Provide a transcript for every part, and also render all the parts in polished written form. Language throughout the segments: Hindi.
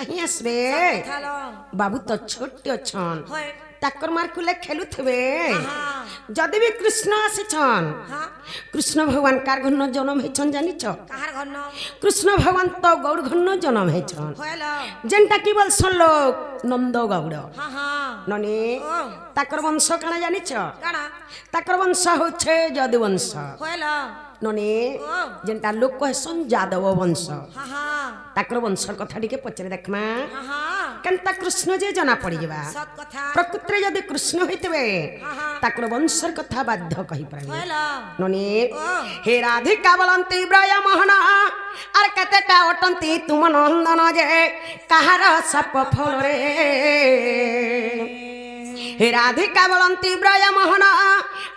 କାହିଁ ଆସିବେ ବାବୁ ତ ଛୋଟ ଅଛନ୍ ତାକର ମାର କୁଲେ ଖେଲୁଥିବେ ଯଦି ବି କୃଷ୍ଣ ଆସିଛନ୍ কৃষ্ণ ভগবান কার ঘন্ন জন্ম হয়েছন জানিছ কৃষ্ণ ভগবান তো গৌড় ঘন্ন জন্ম হয়েছন যেনটা কি বলছন লোক নন্দ গৌড় ননি তাকর বংশ কানা জানিছ তাকর বংশ হচ্ছে যদুবংশ ননি যেনটা লোক কহেছন যাদব বংশ তাকর বংশর কথা টিকে পচরে দেখমা কেনতা কৃষ্ণ যে জনা পড়ি যাবা প্রকৃতরে যদি কৃষ্ণ হইতবে তাকর বংশর কথা বাধ্য কহি পারবে ননি হে রাধিকা বলন্তি ব্রয় মোহন আর কেতেটা অটন্তি তুম নন্দন যে কাহার সাপ ফল রে হে রাধিকা বলন্তি ব্রয় মোহন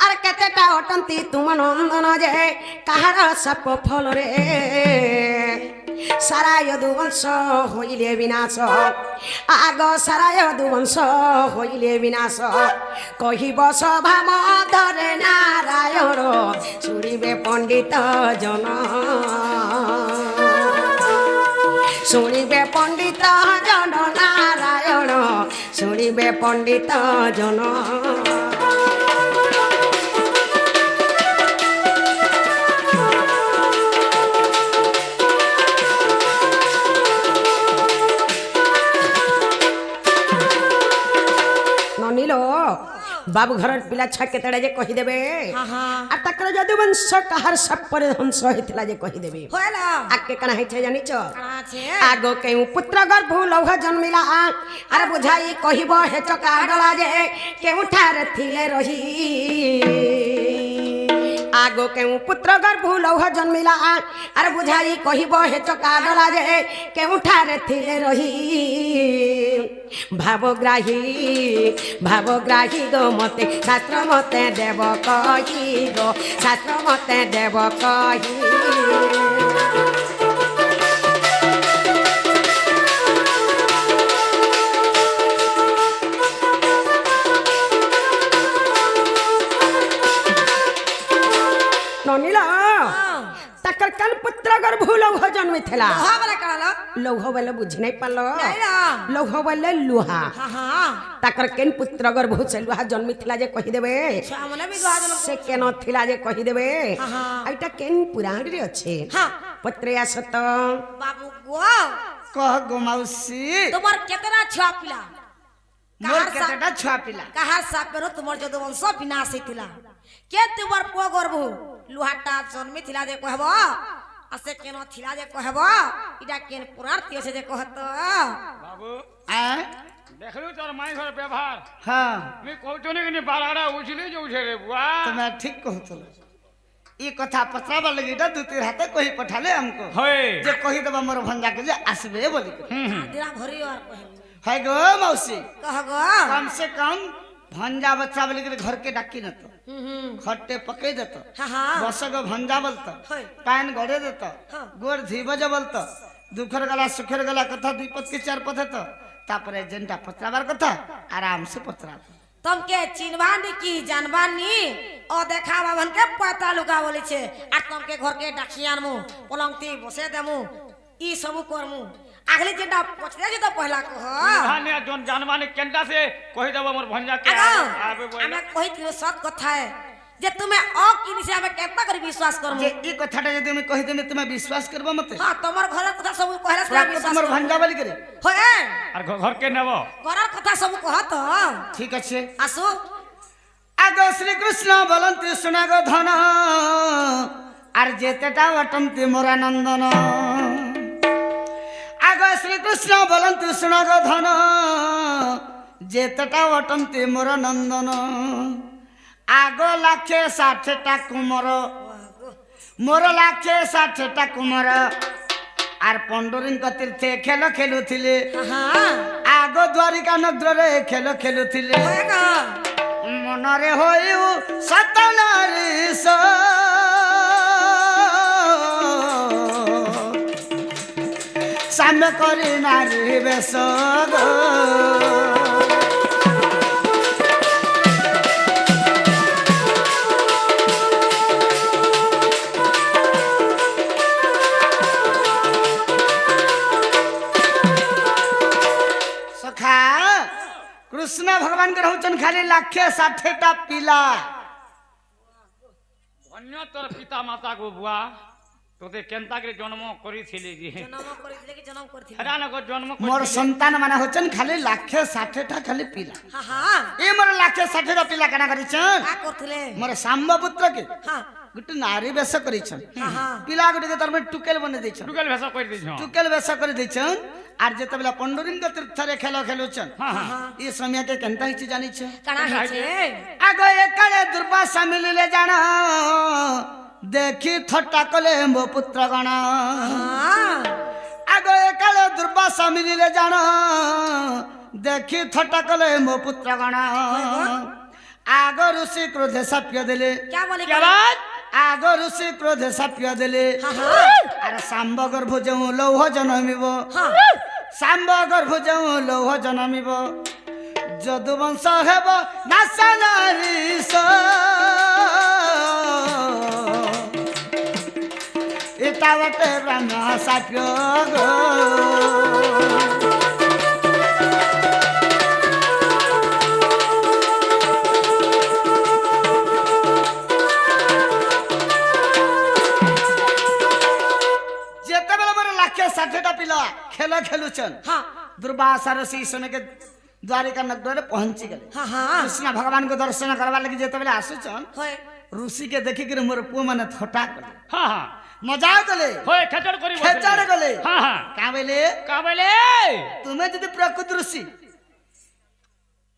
আর কেতেটা অটন্তি তুম নন্দন যে কাহার সাপ ফল রে সারা যদুবংশ হইলে বিনাশ আগ সারা যদুবংশ হইলে বিনাশ কহিব সভা মধ্যরে নারায়ণ শুনিবে পণ্ডিত জন শুনিবে পণ্ডিত জন নারায়ণ শুনিবে পণ্ডিত জন बाबू घर पिला छा केतड़ा जे कहि देबे आ तकर यदुवंश कहार सब पर ध्वंस होइतला जे कहि देबे होला आके कना है छे जानि छ आगो केउ पुत्र गर्भ लौह जन्मिला अरे बुझाई कहिबो हे चका डला जे केउ ठार थिले रही आगो केउ पुत्र गर्भ लौह जन्मिला अरे बुझाई कहिबो हे चका डला जे केउ ठार थिले रही भावग्राही गो मते शास्त्र मते देव कही गो शास्त्र मते देव कही ननीला तकर कन पुत्र गर्भ लौह जन्मी थला लौह वाले बुझ नहीं पालो लौह वाले लुहा तकर केन पुत्र गर्भ से लुहा जन्मी थला जे कहि देबे से केन थिला जे कहि देबे आइटा केन पुराण रे अछि पुत्र आसत बाबू गो कह गो मौसी तुमर केतना छुआ पिला मोर केतना छुआ पिला कहार सापेरो तुमर यदुवंश विनाश हितिला के तुमर पुआ गर्भ लुहाटा जन्मी थिला जे कहबो असे केनो थिला जे कहबो इडा केन पुराण तिय से जे कहत बाबू आ देखलु तोर माई घर व्यवहार हां मी कहतोनी कि बाराडा उछली जो उछे रे बुआ तुम ठीक कहतलो ई कथा पत्राबा लगिटा दु तीर हाथे कहि पठाले हमको होय जे कहि देबा मोर भंजा के जे आसबे बोली दिरा भरी और कहे है गो मौसी कह गो कम से कम भंजा बच्चा बोली के घर के डाकी न तो खट्टे पके देत बसग भंजा बोलत पान गड़े देत गोर धीबज बोलत दुखर गला सुखर गला कथा दुई पद के चार पद तो तापरे जेंटा पत्राबार कथा आराम से पत्रा तुमके चिनबानी की जानबानी ओ देखावा भन के पता लुका बोली छे आ तुमके घर के डाकियान मु पलंगती बसे देमु ई सब करमु आगले जेंटा पछले जे तो पहला कह हाने जोन जानवाने केंटा से कहि देबो मोर भंजा के आबे बोल हमें कहि दियो सत कथा है जे तुम्हें ओ किनी से हमें केतना कर विश्वास करमु जे ई कथाटा जे तुम कहि देमे तुम विश्वास करबो मते हां तमर घर कथा सब कहला से विश्वास तमर भंजा बोली करे होए और घर के नेबो घर कथा सब कहत ठीक अछि आसु आगो श्री कृष्ण बोलंती सुना गो धन आर जेतेटा वटंती मोरा नंदन आगो श्री कृष्ण बोलंती सुना गो धन जेतेटा वटंती मोरा नंदन आगो लाखे 60 टा कुमर मोर लाखे 60 टा कुमर आर पंडुरिंग तीर्थे खेल खेलुथिले आगो द्वारिका नगरे खेल खेलुथिले मनरे होयु सतनारी साम्य करी नारी बेस कृष्ण भगवान के रहउचन खाली लाखे 60टा पिला धन्य तोर पिता माता को बुआ तोते केनता के जन्म करिथिले जी जन्म करथिले कि जन्म करथिले हेरा न को जन्म मोर संतान माने होचन खाली लाखे 60टा खाली पिला हां हां ए मोर लाखे 60टा पिला कना करिछन का करथिले मोर सांब पुत्र के हां गुटे नारी बेस करिछन हां पिला गुटे के तर में टुकेल बने दैछन टुकेल भेसा कर दै छ टुकेल बेस कर दैछन आर जेते बेला पंडुरिन के तीर्थ रे खेलो खेलुछन हां हां ई समय के केनता हिच जानि छ कणा है आगो एकले दुर्वासा मिलिले जाना देखी थट्टा कले मो पुत्र गण हां आगो एकले दुर्वासा मिलिले जाना देखी थट्टा कले मो पुत्र गण आगो ऋषि क्रोधे सप्य देले क्या बोले क्या बात आगो ऋषि क्रोधे सप्य देले हां हां अरे सांब गर्भ जौ लौह जनमिब हां सांब गर्भ जौ लौह जनमिब যদুবংশ হেব নাসা নারীশ এটা বটে ব্রহ্ম সাপ্য গো যেতেবেলে মোর লাখে 60টা পিলা খেল খেলুছন हां दुर्वासा ऋषि समय के द्वारिका नगर पहुंची गए हां हां कृष्ण भगवान को दर्शन करवा लगी जेतेबेले आसुचन होय ऋषि के देखि कर मोर पुओ माने थोटा गले हां हां मजाक गले होय खेचड़ करी खेचड़ गले हां हां का बेले का बोले तुमे जदि प्रकृत ऋषि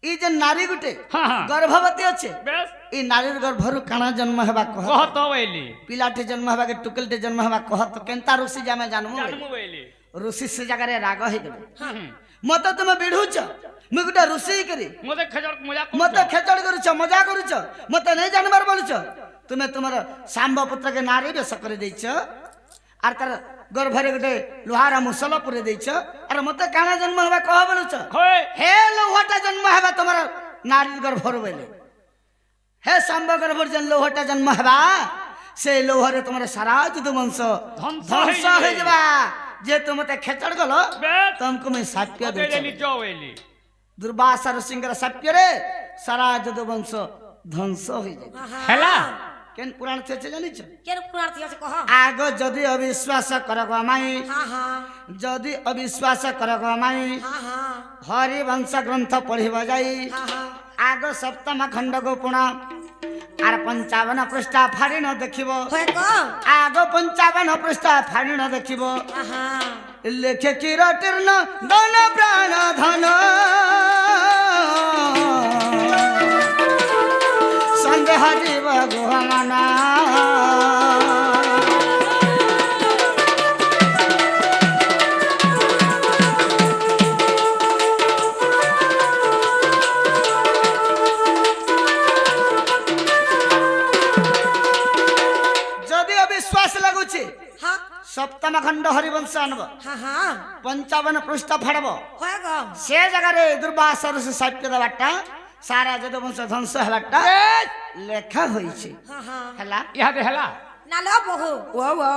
ई जे नारी गुटे हां हां गर्भवती अछि बेस ई नारी गर्भरु काना जन्म हेबा कह कहत वैली पिलाटे जन्म हेबा के टुकलटे जन्म हेबा कहत केनता ऋषि जामे जानमु जानमु वैली ऋषि से जगह रे राग हे गले हां मत तुम बिढुच मु गुटा ऋषि करी मोते खेचड़ मजाक मत खेचड़ करुच मजा करुच मत नहीं जानबार बोलुच तुमे तुमर सांब पुत्र के नारी बेस कर देछ आर तार गर्भरे गोटे लोहारा मुसल पुरे देछ आर मत काना जन्म हेबा कह बोलुच होय हे लोहटा जन्म हेबा तुमर नारी गर्भर बेले हे सांब गर्भर जन लोहटा जन्म हेबा से लोहरे तुमर सारा जुद वंश ध्वंस हो जबा जे तुम ते खेचड़ गलो बेस तुमको मैं साप्य दे दे निजो वैली दुर्वासा ऋषिंकर साप्य रे सारा जुद वंश ध्वंस हो जाए हेला केन पुराण छे जानि छ केन पुरार्थी আছে কহ आगो जदि अविश्वास करग माई हां हां जदि अविश्वास करग माई हां हां हरि वंश ग्रंथ पढ़िब जाई हां हां आगो सप्तम खंड गोपुण आर 55 पृष्ठा फाड़ी न देखिबो होय को आगो 55 पृष्ठा फाड़ी न देखिबो हां लेखे किरतीर्ण दन प्राण धन संदेह जीव गुहमना जदि अविश्वास लगुचे हां सप्तम खंड हरिवंश आनब हां हां 55 पृष्ठ फाड़ब होय को से जगह रे दुर्वासा ऋषि साप्य देवाटा सारा जदवंश ध्वंस हेबाटा लेखा होई छै हां हां हला इहा दे हेला नालो बहु ओ वो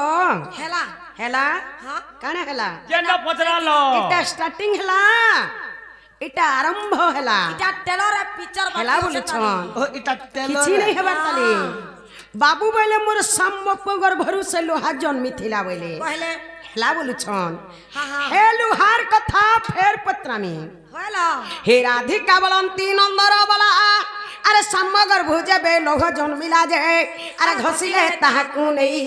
हेला हेला हां काना हेला जेंदा पचरालो এটা স্টার্টিং হেলা এটা আরম্ভ হেলা এটা টেলর পিকচার হেলা বলছন ओ इटा टेलर কিছু नहीं हेबार ताली बाबू बोले मोर सम्मक गर्भरु से लोहा जन्मी थिला बोले कहले हेला बोलुछन हां हां हे लोहार कथा फेर पत्रामी होयला हे राधिका बलंती नंदर बला अरे सम्मगर भुजे बे लोह जन्मिला जे अरे घसिले ताहाकु नहीं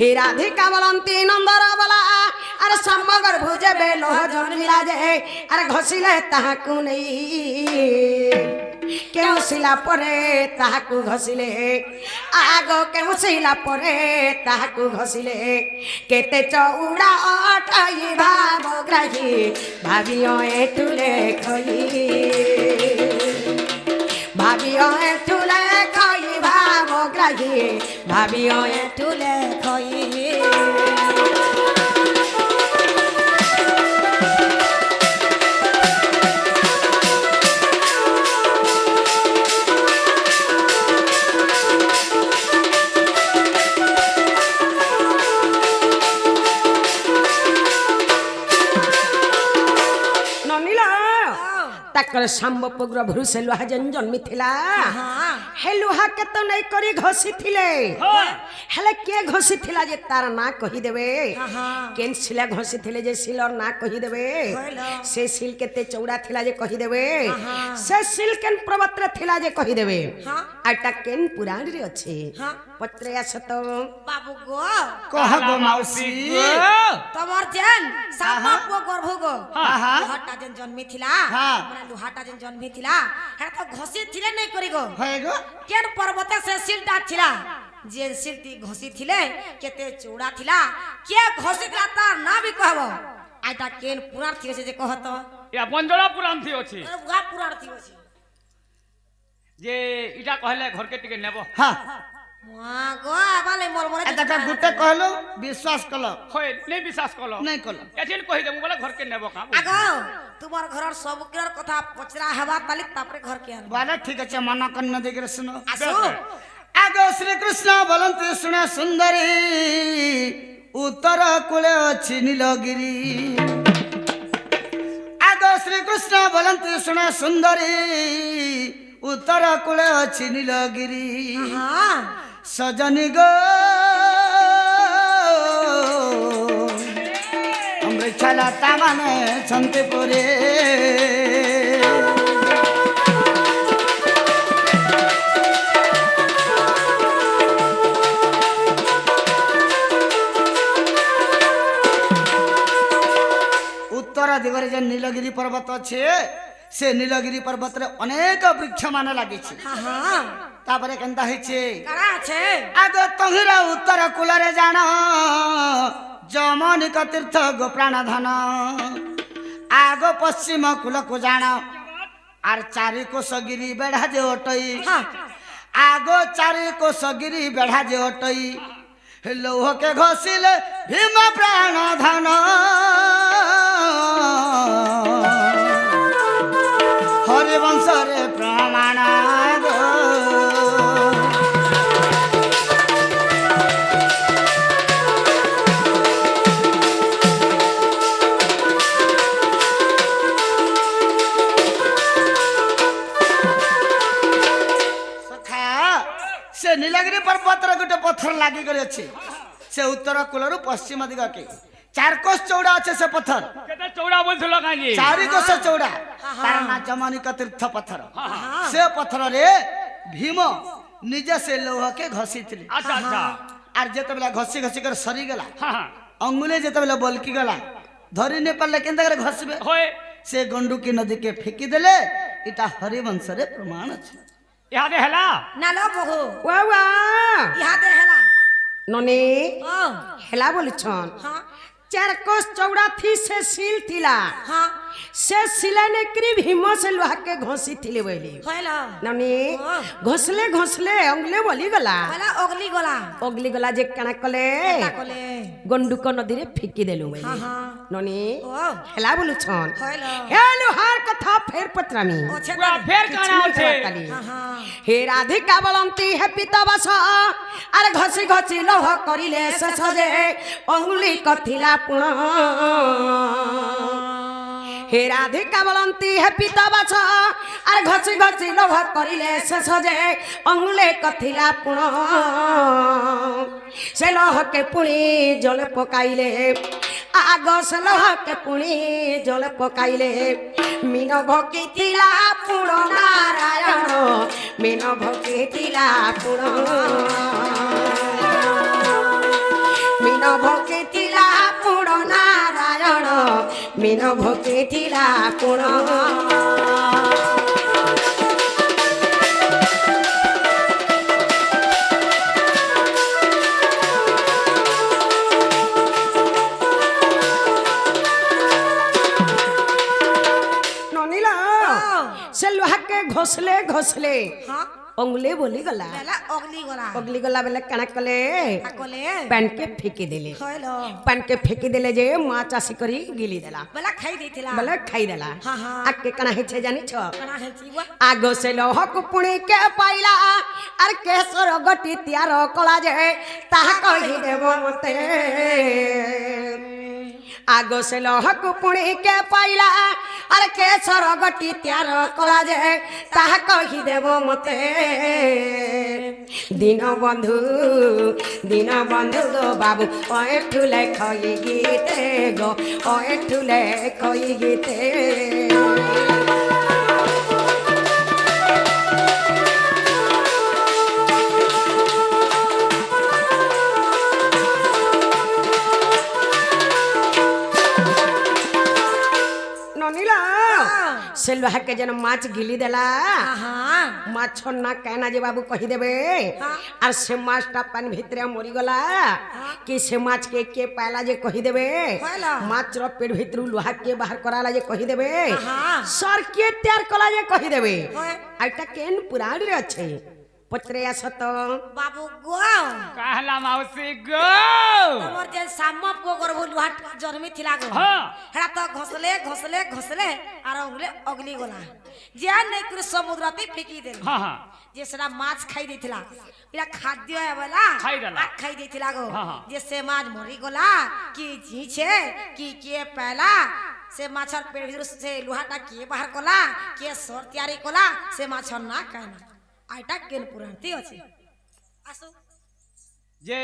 हे राधिका बलंती नंदर बला अरे सम्मगर भुजे बे लोह जन्मिला जे अरे घसिले ताहाकु नहीं केउ सिला परे ताहाकु घसिले आगो केउ सिला परे ताहाकु घसिले केते चौड़ा अटाई भावग्राही भाबियो एठुले खई भाबियो एठुले खई भावग्राही भाबियो एठुले खई ननिला ତାଙ୍କର ଶାମ୍ବପୁର ଭୃଷେ ଲୁହା ଯେନ୍ ଜନ୍ମିଥିଲା ହେ ଲୁହା କେତେ ନେଇ କରି ଘଷିଥିଲେ ହେଲେ କିଏ ଘଷିଥିଲା ଯେ ତାର ନାଁ କହିଦେବେ କେନ୍ ଶିଲା ଘଷିଥିଲେ ଯେ ଶିଲର ନାଁ କହିଦେବେ ସେ ଶିଲ କେତେ ଚଉଡ଼ା ଥିଲା ଯେ କହିଦେବେ ସେ ଶିଲ କେନ୍ ପର୍ବତରେ ଥିଲା ଯେ କହିଦେବେ ଆଟା କେନ୍ ପୁରାଣରେ ଅଛି ପତ୍ରେ ଆସ ତ बाबू गो कह गो मौसी तमर जेन सामा पो गर्भ गो हाँ। लुहाटा जेन जन्मी थिला हाँ। हमरा लुहाटा जेन जन्मी थिला हे तो घसी थिले नै करी गो है गो केन पर्वत से सिलटा थिला जेन सिलती घसी थिले केते चौड़ा थिला के घसी थिला तार ना भी कहबो आइता केन पुराण थिले से जे कहत या बंजोड़ा पुराण थी अछि गा पुराण थिले से जे इटा कहले घर के टिके नेबो हां मा गो आबाले मोर मोर ए तका गुटे कहलो विश्वास कलो होय नै विश्वास कलो नहीं कलो एथिन कहि देबो बोले घर के नेबो का आगो तुमार घरर सब केर कथा पचरा हेबा ताली तापरे घर के आन बाला ठीक আছে মন কন্ন দেখে শুনো आसो आगो श्री कृष्ण बोलंते सुने सुंदरी उत्तर कूले अछि नीलगिरी आगो श्री कृष्ण बोलंते सुने सुंदरी उत्तर कूले अछि नीलगिरी हां सजनी गो अमृतलता माने छन्ते परे उत्तर दिगरे जे नीलगिरी पर्वत अछि से नीलगिरी पर्वत रे अनेक वृक्ष माने लागि छै हां तापरे केनता होइ छै करा छे आगो तहिरा उत्तर कूलरे जान जमनिक तीर्थ गो प्राणधन आगो पश्चिम कूल को जान आर चारि कोशगिरी बेढ़ा जे ओटई आगो चारि कोशगिरी बेढ़ा जे ओटई लौह के घोषिले भीम प्राणधन हरिवंश रे प्रमाण गो से नीलगिरी पर्वत गोटे पत्थर लागी कर अच्छे से उत्तर कूल पश्चिम दिग के 4 कोस चौड़ा अच्छे से पत्थर केते चौड़ा बोलथलो काजी 4 कोस चौड़ा तार ना जमनिक तीर्थ पत्थर से पत्थर रे भीम निजे से लोह के घसी थिले अच्छा अच्छा आर जेते बेला घसी घसी कर सरी गेला हां अंगुले जेते बेला बलकी गेला धरि ने पाले केंदा करे घसबे होय से गंडुकी नदी के फेंकी देले इटा हरिवंश रे प्रमाण अछि याद हैला ना लो बहू वा वा यहाँ दे हेला ननी ओ हेला बोलछन हां 4 कोस चौड़ा थी से सील थिला हां से सिला ने करी भीम से लोहा के घोसी थिले बोली होइला ननी घोसले घोसले अंगले बोली गला होला ओगली गला जे कणा कले कोले गंडुक नदी रे फिकी देलु बोली हां ननी ओ हेला बोलछन होइला हे लोहार कथा फेर पत्रामी ओछे पूरा फेर काना होछे हां हे राधिका बलंती हे पिता बस अरे घसी घसी लोह करिले से सजे अंगुली कथिला पुण हे राधिका बलंती हे पिता बस अरे घसी घसी लोह करिले से सजे अंगुले कथिला पुण से लोह के पुणी जल पकाइले आग से लोह के पुणी जल पकाइले मीन भकिथिला पुण नारायण मीन भकिथिला पुण मीन भकिथिला पुण नारायण मीन भकिथिला पुण ननीला से लोहा के घोसले घोसले हां अंगुले बोली गला बेला अगली गला बेले कणा कले कोले पैन के फेंकी देले होइलो पैन के फेंकी देले जे माँ चासी करी गिली देला बेला खाई देथिला बोले खाई देला हाँ, हाँ। आके कणा हे छे जानी छ कणा है जीवा आगो से लोहक पुणी के पाइला अर केसर गटी त्यार कला जे ताहा कहि देबो मते आगो से लहक पुणी के पाइला अरे केसर गटी त्यार कला जे ताहा कही देव मते दिन बंधु गो बाबू ओए ठुले खई गीते गो ओए ठुले खई गीते से लोहा के जन माछ गिली देला माछ ना कहना जे बाबू कही देबे और से माछटा पानी भितरे मरी गला कि से माछ के पाला जे कही देबे माछ रो पेट भितरू लोहा के बाहर कराला जे कही देबे सर के तैयार कला जे कही देबे आइटा केन पुराण रे अछि पत्रे असत बाबू गो कहला माउसी गो तमर जे सामप को करबो लुहाट जन्मी थिला गो हेडा तो घसले घसले घसले आर अगली गोला जे नै कर समुद्रती फेकी देल जे सरा माछ खाई देथिला इला खाद्य आबला खाई देथिला गो जे से माछ मरी गोला कि जी छे कि के पहला से माछर पेट भीतर से लुहाटा के बाहर कोला के सर तैयारी कोला से माछ ना कहना आइटा केन पुराणती अछि आसु जे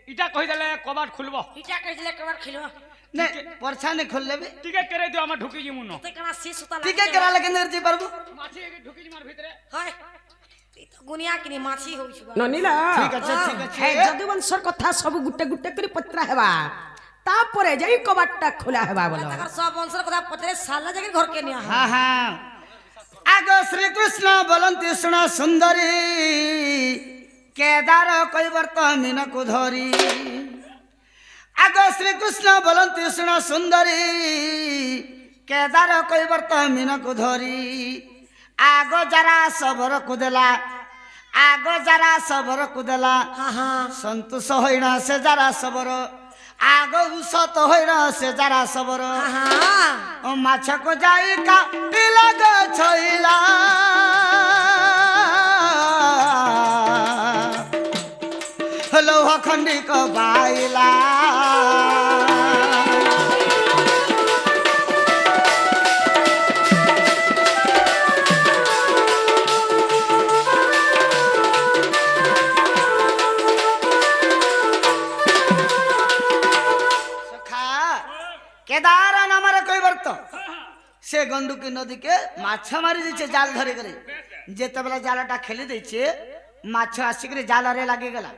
इटा कहि देले कबाट खुलबो इटा कहि देले कबाट खुलबो ने परछा ने खोल लेबे टिके करे दियो हम ढुकी जी मुनो ते कना सी सुता टिके करा लगे नरजी परबो माछी के ढुकी जी मार भीतरे हाय ती तो गुनिया किनी माछी होई छु ननीला ठीक अछि हे जदुवंशर कथा सब गुटे गुटे करी पत्रा हेबा तापरे जई कबाटटा खुला हेबा बोलो तकर सब वंशर कथा पत्रे साला जगे घर के निया हां हां आगो श्री कृष्ण बोलंती सुन सुंदरी केदार कैवर्त मीन को धरी आगो श्री कृष्ण बोलंती सुन सुंदरी केदार कैवर्त मीन को धरी आगो जरा सबर कुदेला आगो जरा सबर कुदेला संतोष होइना से जरा सबर आगो उसत होइना से जरा सबर ओ माछ को जाई का लग छैला लोहा खंडी को बाइला केदार नामर कोई बर्त से गंडुकी नदी के माछ मारी दे जाल धरे करे जेते बेला जालटा खेली दे माछ आसिक जाल रे लागे गला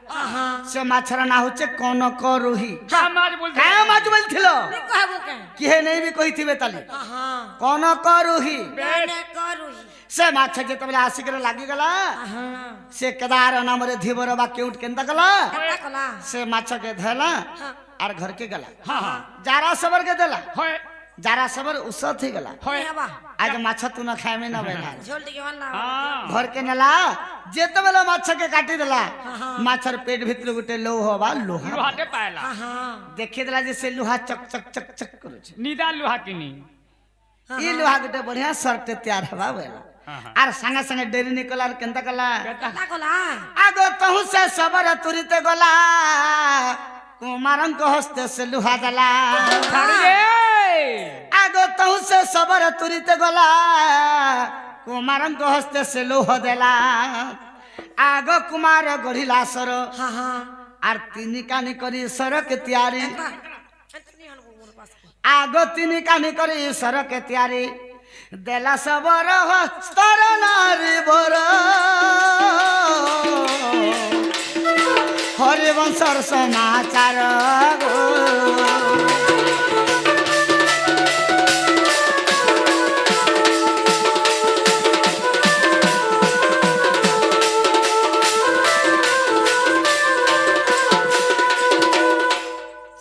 से माछर ना होचे कोन को रोही माछ बोल का माछ बोलथिलो नहीं कहबो के किहे नहीं भी कहिथिबे ताली कोन को रोही ने करूही से माछ जेते बेला आसिक रे लागे गला से केदार नाम रे धीबर बा केउट केंदा गला कटा कला से माछ के धला और घर के गला जारा सबर के देला होय जारा सबर उसत ही गला होय बा आज माछ तू न खाए में न बेला झोल टिके वाला घर के नला जेते बेला माछ के काटी देला माछर पेट भीतर गुटे लोहा बा लोहा लोहाटे पायला देखि देला जे से लोहा चक चक चक चक करू छे निदा लोहा किनी ई लोहा गुटे बढ़िया सर्ट तैयार हवा बेला आर संगे संगे डेरी निकला और केंता कला कटा कला आगो तहु से सबर तुरिते गला कुमारन को हस्ते से लोहा दला आगो तहु से सबर तुरिते गला कुमारन को हस्ते से लोह देला आगो कुमार गढ़िला सर आर तिनी कानी करी सर के तैयारी आगो तिनी कानी करी सर के तैयारी देला सबर स्तर नारी बर हरिवंशर समाचार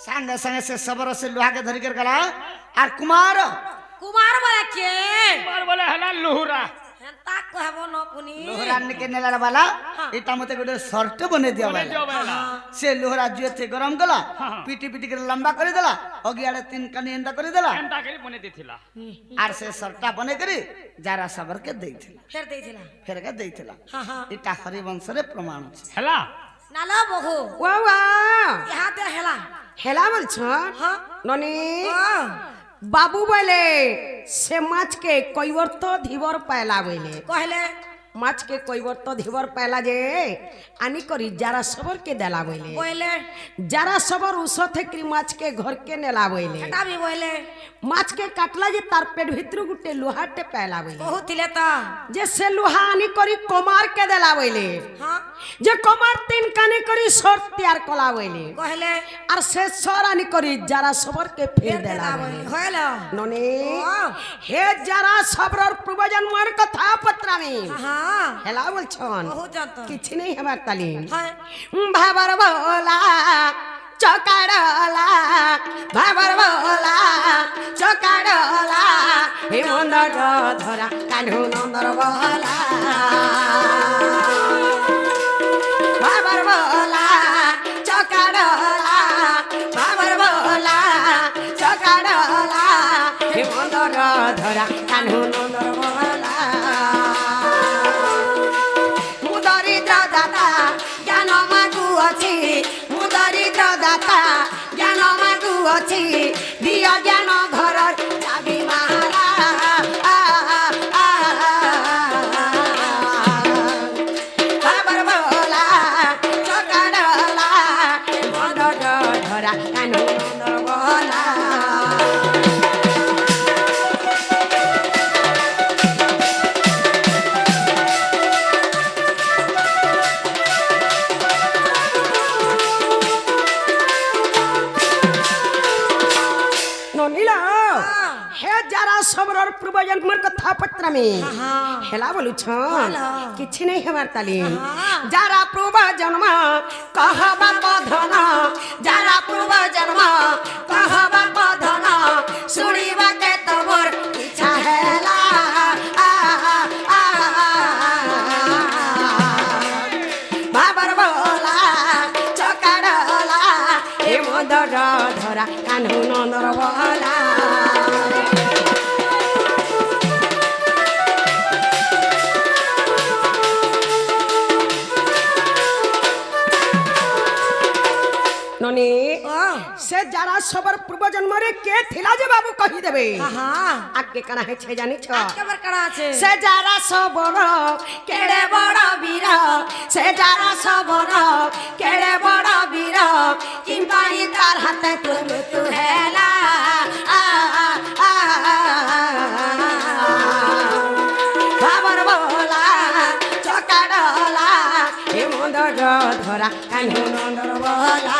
संगे संगे से सबर से लोहा के धरी कर गला और कुमार बोले के कुमार बोले हला लोहरा हेंता कहबो न पुनी लोहरा के नेला वाला इटा मते गोटे शर्ट बने दिया वाला से लोहरा जुए थे गरम गला पीटी पीटी के लंबा कर देला अगियाड़े तीन कनी एंदा कर देला एंता करी बने देथिला आर से शर्टा बने करी जारा सबर के देथिला फेर के देथिला इटा हरिवंश रे प्रमाण छै हला नाला बहू वाह वाह यहाँ दे हेला হেলা বলছ হ্যাঁ ননি ও, বাবু বলে সে মাছকে কইবর তো ধীবর পায়লা বলে কহলে মাছকে কইবর তো ধীবর পায়লা যে আনি করি যারা সবরকে দেলা বলে বইলে যারা সবর উষ থেকে মাছকে ঘরকে নেলা বইলে এটা भी বইলে মাছকে কাটলা যে তার পেট ভিতর গুটে লোহাটে পায়লা বইলে বহুଥିଲେ তো যে সে লোহা আনি করি কমার কে দেলা বইলে হ্যাঁ যে কমার তিন কানে করি সর তিয়ার কলা বইলে কহলে আর সে সর আনি করি যারা সবরকে ফের দেলা বইলে হইল ননি ও, হে যারা সবরর পূর্বজন্মের কথা পত্রামি হ্যাঁ হেলা বলছন বহুত জানত কিছু নেই হেবার তালিম হয় ভাবার বলা চকাড়লা ভাবার বলা চকাড়লা হে মন্দর ধরা কানু নন্দর বলা ভাবার বলা চকাড়লা ভাবার বলা চকাড়লা হে মন্দর ধরা কানু নন্দর বলা মুদরিদ্র দাতা জ্ঞান মাগু ଅଛି মুদরিদ্র দাতা জ্ঞান মাগু ଅଛି দিয় জ্ঞান ঘরর চাবি মালা বাবার বলা চকাড়লা মন্দর ধরা কানু নন্দর বলা ননিলা হে যারা সবরর পূর্বজন্মের কথা পত্রামি হ্যাঁ হেলা বলুছ হেলা। কিছু নেই হেবার তালিম হ্যাঁ। যারা পূর্বজন্ম কহবা বধন যারা পূর্বজন্ম কহবা বধন শুনিবাকে তোর ইচ্ছা হেলা বাবার বলা চকাড়লা এ মন্দর ধরা কানু নন্দর বলা ননি ও, সে যারা সবার পূর্বজন্মরে কে থিলা যে বাবু কহি দেবে হ্যাঁ আগে কানা হেছে জানিছ কেবার কাড়া আছে সে যারা সবর কেড়ে বড় বীর সে যারা সবর কেড়ে বড় বীর কিম্পাই তার হাতে তুমি তু হেলা বাবার বলা চকাড়লা হে মন্দর ধরা কানু নন্দর বলা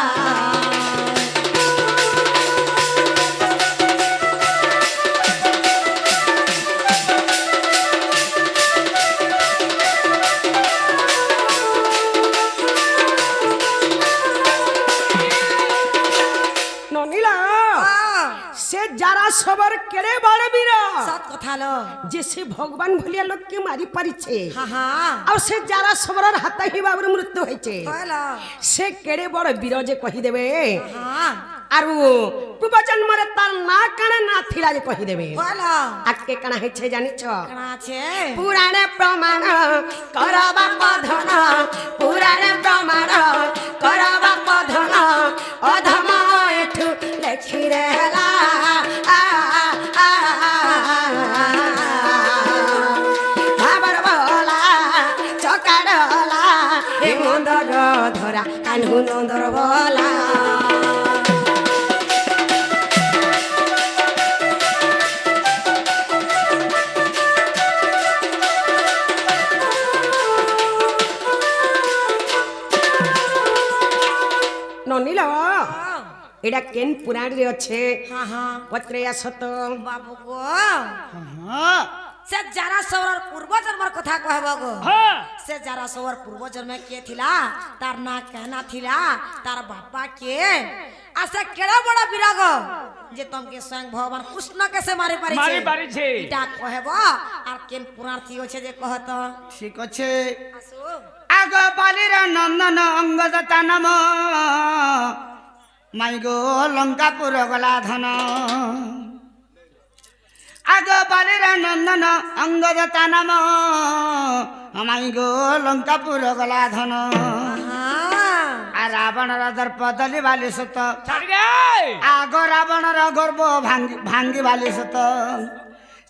ননিলা সে যারা সবার কেড়ে বড় বীর সত কথা লো যে সে ভগবান ভলিয়া লোককে মারি পারিছে হ্যাঁ আর সে যারা সবরার হাতে হি বাবুর মৃত্যু হয়েছে হইল সে কেড়ে বড় বীর যে কহি দেবে হ্যাঁ আর পূর্বজন্মরে তার না কানে না থিলা যে কহি দেবে হইল আজকে কানা হয়েছে জানিছ কাড়া আছে পুরাণে প্রমাণ করবা পধন পুরাণে প্রমাণ করবা পধন অধম এঠু লেখি রেলা ভাবর বলা চকাড়লা হে মন্দর ধরা কানু নন্দর বলা ননিল এটা কেন পুরাণে আছে হ্যাঁ পত্রে আসত বাবু গো হ্যাঁ সে যারা সবর পূর্ব জন্মর কথা কহব গো হ্যাঁ সে যারা সবর পূর্ব জন্মে কে থিলা তার না কেনা থিলা তার বাপা কে আর সে কেড়ে বড় বিরাগ যে তোমাকে স্বয়ং ভগবান কৃষ্ণ কে সে মারি পারিছে মারি পারিছে। এটা কহব আর কেন পুরাণ থি আছে যে কহত ঠিক আছে আসো আগ বালির নন্দন অঙ্গদতা নাম মাই গো লঙ্কাপুর গলা ধন আগ বালির নন্দন অঙ্গদতা নাম মাই গো লঙ্কাপুর গলা ধন হ্যাঁ আর রাবণর দর্প দলি বালি সত ছাড়ি দে आग रावणर गर्व भांगी बाली सत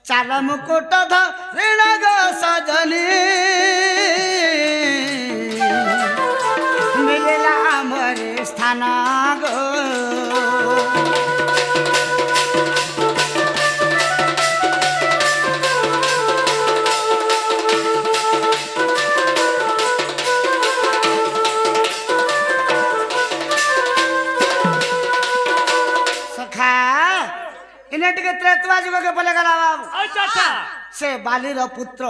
चाल मुकुट धरिण गो सजनी मिलिला मोरी स्थान गो इनेटिके त्रेतवा जुग के पले गला बाबू अच्छा अच्छा से बालीर पुत्र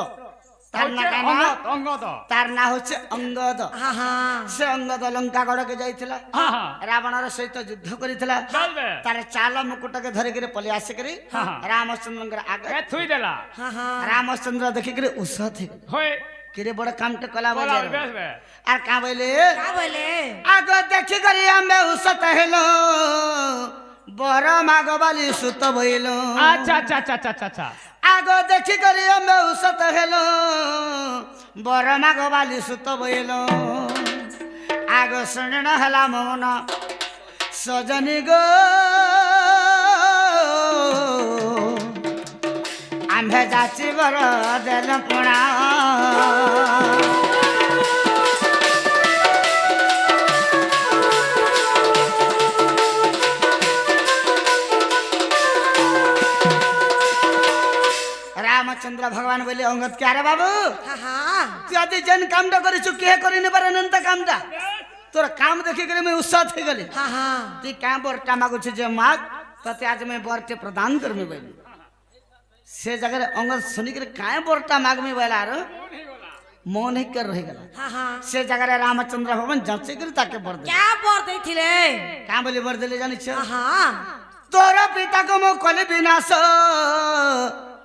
तार ना काना अंगद तार ना होचे अंगद हाँ हाँ से अंगद लंका गड़ के जाइथिला हाँ हाँ रावणर सहित युद्ध करिथिला चलबे तार चाल मुकुट के धरि के पले आसे करी हाँ। रामचंद्र के आगे ए थुई देला हाँ हाँ रामचंद्र देखि के उसा थे होय किरे बड़ काम टे कला बोला बजार बेस बे आर का बोले क्या बोले आगे देखि करी हमें उसत हेलो बर मागवाली सुत भइलो अच्छा अच्छा अच्छा अच्छा अच्छा आगो देखि करी हमें उसत हेलो बर मागवाली सुत भइलो आगो सुनन हला मौन सजनी गो आम्भे जाची बर देल पुणा रामचंद्र भगवान बोले अंगद क्या रे बाबू हाँ हाँ यदि जन कामटा करी चुकी है करी नहीं पारे अनंत कामटा तोर काम देखि करे मैं उत्साह थे गले हाँ हाँ ती का बरटा मागु छे जे माग तते आज मैं बरटे प्रदान करमे बोली से जगह अंगद सुनी करे काय बरटा माग में बोला रो मौन ही कर रह गला हाँ हाँ से जगह रामचंद्र भगवान जाचे करे ताके बर दे क्या बोल रही थी ले का बोली बर देले जानि छे हाँ हाँ तोरा पिता को मो कले विनाश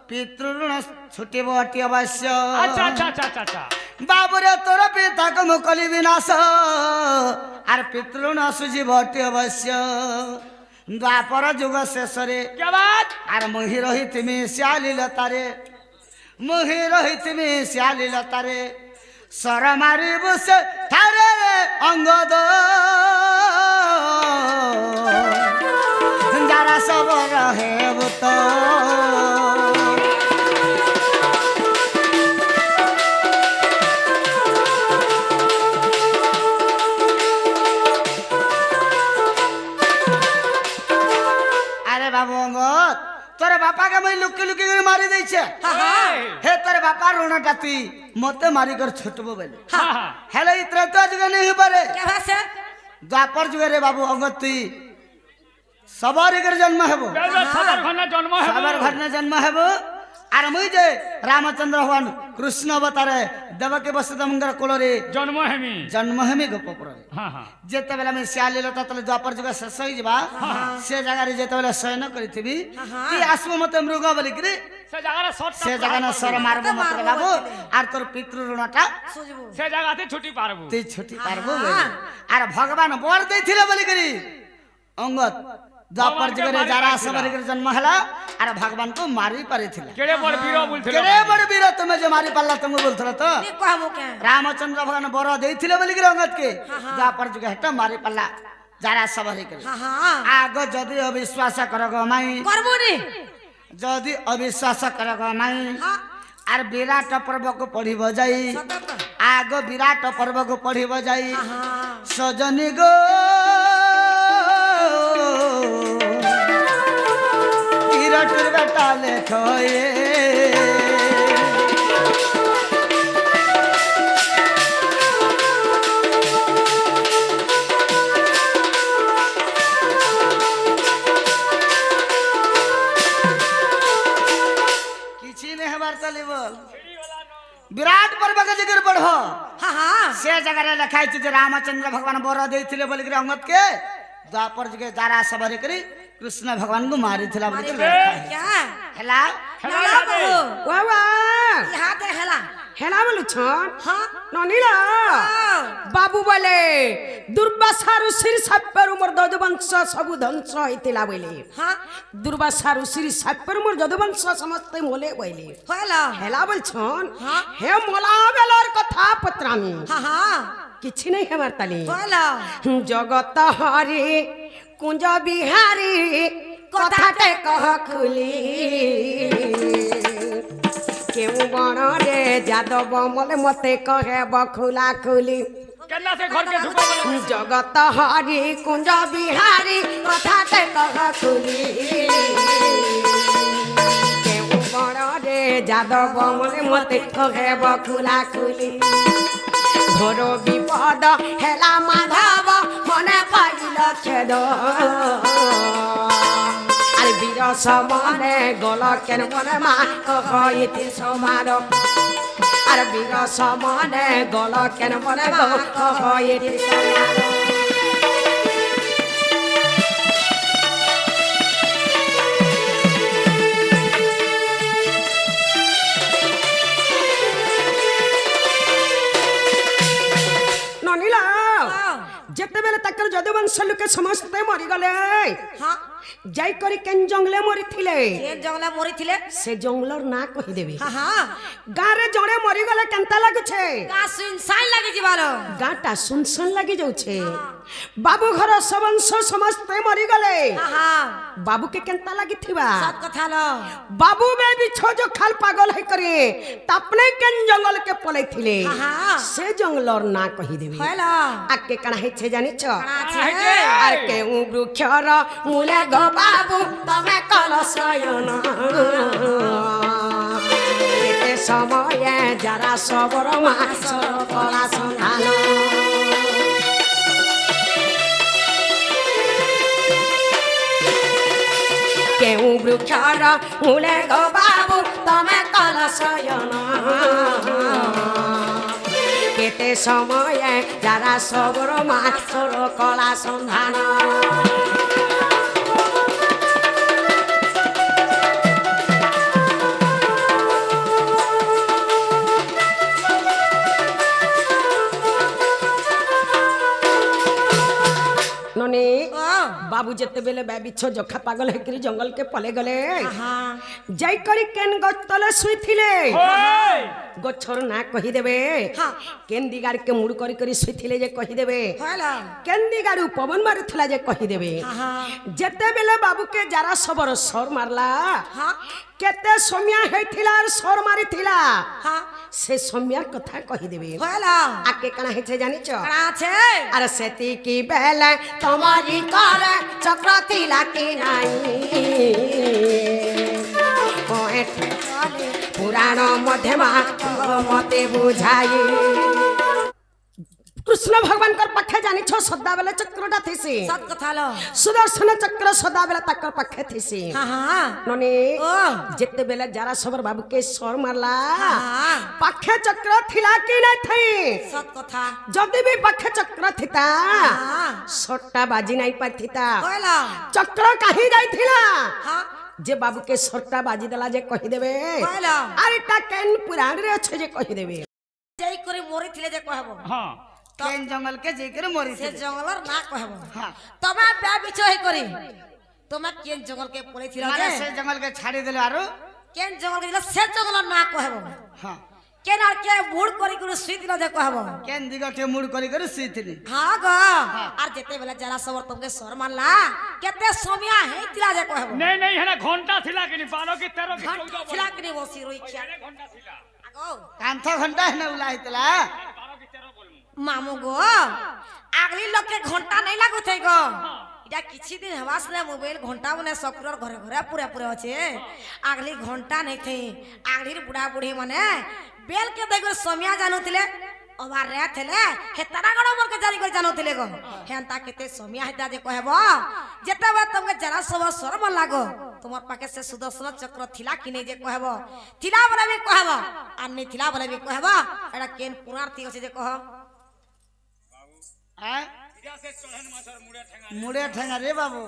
पितृण छुटिब अति अवश्य अच्छा अच्छा अच्छा अच्छा अच्छा बाबुरे तोर पिता को मुकली विनाश आर पितृण सुजीव अति अवश्य द्वापर जुग शेष रे क्या बात आर मोहि रही तिमी श्याली लतारे मोहि रही तिमी श्याली लतारे सर मारी बुसे थारे अंगद जारा सब रहे बुत बाबू अंगद तोरे बापा के मैं लुकी लुकी कर मारी दै छे हे तोरे बापा रोना टाती मते मारी कर छटबो बेले हेले इतरे तो जगह नहीं पारे क्या बात है द्वापर जुगे रे बाबू अंगद तुई सबर कर जन्म हेबो सबर घरना जन्म हेबो सबर घरना जन्म हेबो आर मुई जे रामचंद्र भगवान कृष्ण अवतारे देवकी वसुदेवंकर कोलरे जन्म हेमी गप परे हां हां जेते बेला में श्याली लता तले द्वापर जुग शेष होई जबा से जगह रे जेते बेला शयन करिथिबी ती आसबो मते मृग बोली करी से जगह न सर मारबो मत बाबू आर तोर पितृ ऋणटा से जगह ते छुटी पारबो ती छुटी पारबो आर भगवान बर दैथिले बोली करी अंगद द्वापर जुग रे जारा सबर के जन्म हला आर भगवान को मारी पारिथिले केड़े बड़ वीर बोलथिले केड़े बड़ वीर तुमे जे मारी पाला तुम बोलथला तो नी कहमु के रामचंद्र भगवान बर दैथिले बोली करी अंगद के द्वापर जुग हटा मारी पाला जारा सबर के हाँ हाँ आगो जदि अविश्वास करगो माई करबो नी जदि अविश्वास करगो माई आर विराट पर्व को पढ़ी जाई आगो विराट पर्व को पढ़ी जाई सजनी गो विराट बेटा लेखोए विराट पर्व के जिक्र पढ़ो हाँ हाँ से जगह रे लिखाई जे रामचंद्र भगवान बर दैथिले बोली करी अंगद के द्वापर जुगे जारा सबर करी कृष्ण भगवान को मारी थिला बोली क्या हेला हेला बाबू वाह वाह यहाँ दे हेला हेला बोलू छन हाँ ननीला बाबू बोले दुर्वासा ऋषिर साप्यर मोर ददवंश सबु ध्वंस होइतिला बोले हाँ दुर्वासा ऋषिर साप्यर मोर ददवंश समस्त मोले बोले हेला हेला बोल छन हाँ हे मोला बेलर कथा पत्रामी हाँ हाँ किछि नहीं हमार ताली हेला जगत हरे কুঞ্জ বিহারী কথাতে কহ খুলি কেউ বণরে যাদব মলে মতে কহেব খোলা খুলি কেন্না সে ঘর কে ঢুকো বলে জগত হরি কুঞ্জ বিহারী কথাতে কহ খুলি কেউ বণরে যাদব মলে মতে কহেব খোলা খুলি ঘোর বিপদ হেলা মাধব মনে পাইল খেদ আর বীর সমনে গল কেন মনে মা কহ ইতি সমার আর বীর সমনে গল কেন মনে মা কহ ইতি সমার যেতেবেলে তাকর যদুবংশ লোকে সমস্তে মরিগলে হ্যাঁ যাই করি কেন জঙ্গলে মরিথিলে কেন জঙ্গলে মরিছিলে সে জঙ্গলর না কহিদেবি হ্যাঁ হ্যাঁ গাঁরে জଣେ মরিগলে কেনতা লাগুছে গা সুনসান লাগি ଯିବାର গাঁটা সুনসান লাগি যাচ্ছে বাবু ঘর সবংশ সমস্তে মরিগলে হ্যাঁ হ্যাঁ বাবুকে কেনতা লাগিথিবা সত কথা ল বাবু বে বিছো जो খাল পাগল হই করে তাপনে কেন জঙ্গল কে পলাইথিলে হ্যাঁ সে জঙ্গলর না কহিদেবি হইল আকে কানা হেছে জানিছ আছে আর কেউ বৃক্ষর মূলে গো বাবু তমে কলসয়ন এতে সময়ে যারা সবর মাসর কলা সন্ধান কেউ বৃক্ষর মূলে গো বাবু তমে কলসয়ন কেতে সময়ে যারা সবর মাসর কলা সন্ধান ननी बाबू जेते बेले बिछ जखा पागल हेकरी जंगल के पले गले जाई करी केन गछ तले सुइथिले गछर ना कहि देबे केन दिगार के मुड़ करी करी सुइथिले जे कहि देबे केन दिगारू पवन मारुथला जे कहि देबे जेते बेले बाबू के जारा सबर सर मारला केते सोमिया हेथिला और सर मारिथिला से सोमियार कथा कहि देबे आके कना हेछे जानिछ अरे सेती की बेले तमारी कर चक्र थिला की नाही पुराण मध्यमा मते बुझाई कृष्ण भगवान कर पखे जानी छो सदा बेले चक्रटा थिसी सत कथा लो सुदर्शन चक्र सदा बेले तकर पखे थिसी हां ननी जेते बेले जारा सबर बाबू के सर मारला पखे चक्र थिला की नै थई सत कथा जदी भी पखे चक्र थिता सट्टा बाजी नै पाथिता होइला चक्र काहे जाइथिला जे बाबू के सट्टा बाजी देला जे कहि देबे होइला अरे ता केन पुराण रे अछि जे कहि देबे जई करे मोरी थिले जे कहबो हां केन जंगल के जेकर मरी से जंगलर ना कहबो हां तबे बे बिछो हे करी तमे केन जंगल के पड़े थिला माने जे से जंगल के छाड़ी देले आरो केन जंगल के से जंगलर ना कहबो हां केन आर के मुड़ करी करे सुई दिला जे कहबो केन दिग के मुड़ करी कर सीथली हां गो आर जेते बेला जरा सबर तुमके सर मारला केते सोमिया हे दिला जे कहबो नहीं नहीं है ना घंटा थिला कि नहीं 12 की 13 की 14 थिला कि नहीं बसी रोई खिया घंटा थिला आगो कांथा घंटा है ना उलाइतला 12 की 13 बोलमु मामू गो आगली लोग के घंटा नहीं लागू थे गो इटा किछि दिन हवास ले मोबाइल घंटा बने सकुरर घरे घरे पूरे पूरे होचे आगली घंटा नहीं थे आगली बुढ़ा बुढ़ी माने बेल के देखो सोमिया जानोतिले ओबार रे थेले हे तरागण मोर के जारी कर जानोतिले गो हेंता केते सोमिया हेता जे कहबो जेते बे तुमके जरा सब शर्म लागो तुमर पाके से सुदर्शन चक्र थिला कि नहीं जे कहबो थिला बोले भी कहबो आ नहीं थिला बोले भी कहबो एडा केन पुराण थी जे कह हैं इजा से चढ़न मासर मुड़े ठेंगा मुड़े ठेंगा रे बाबू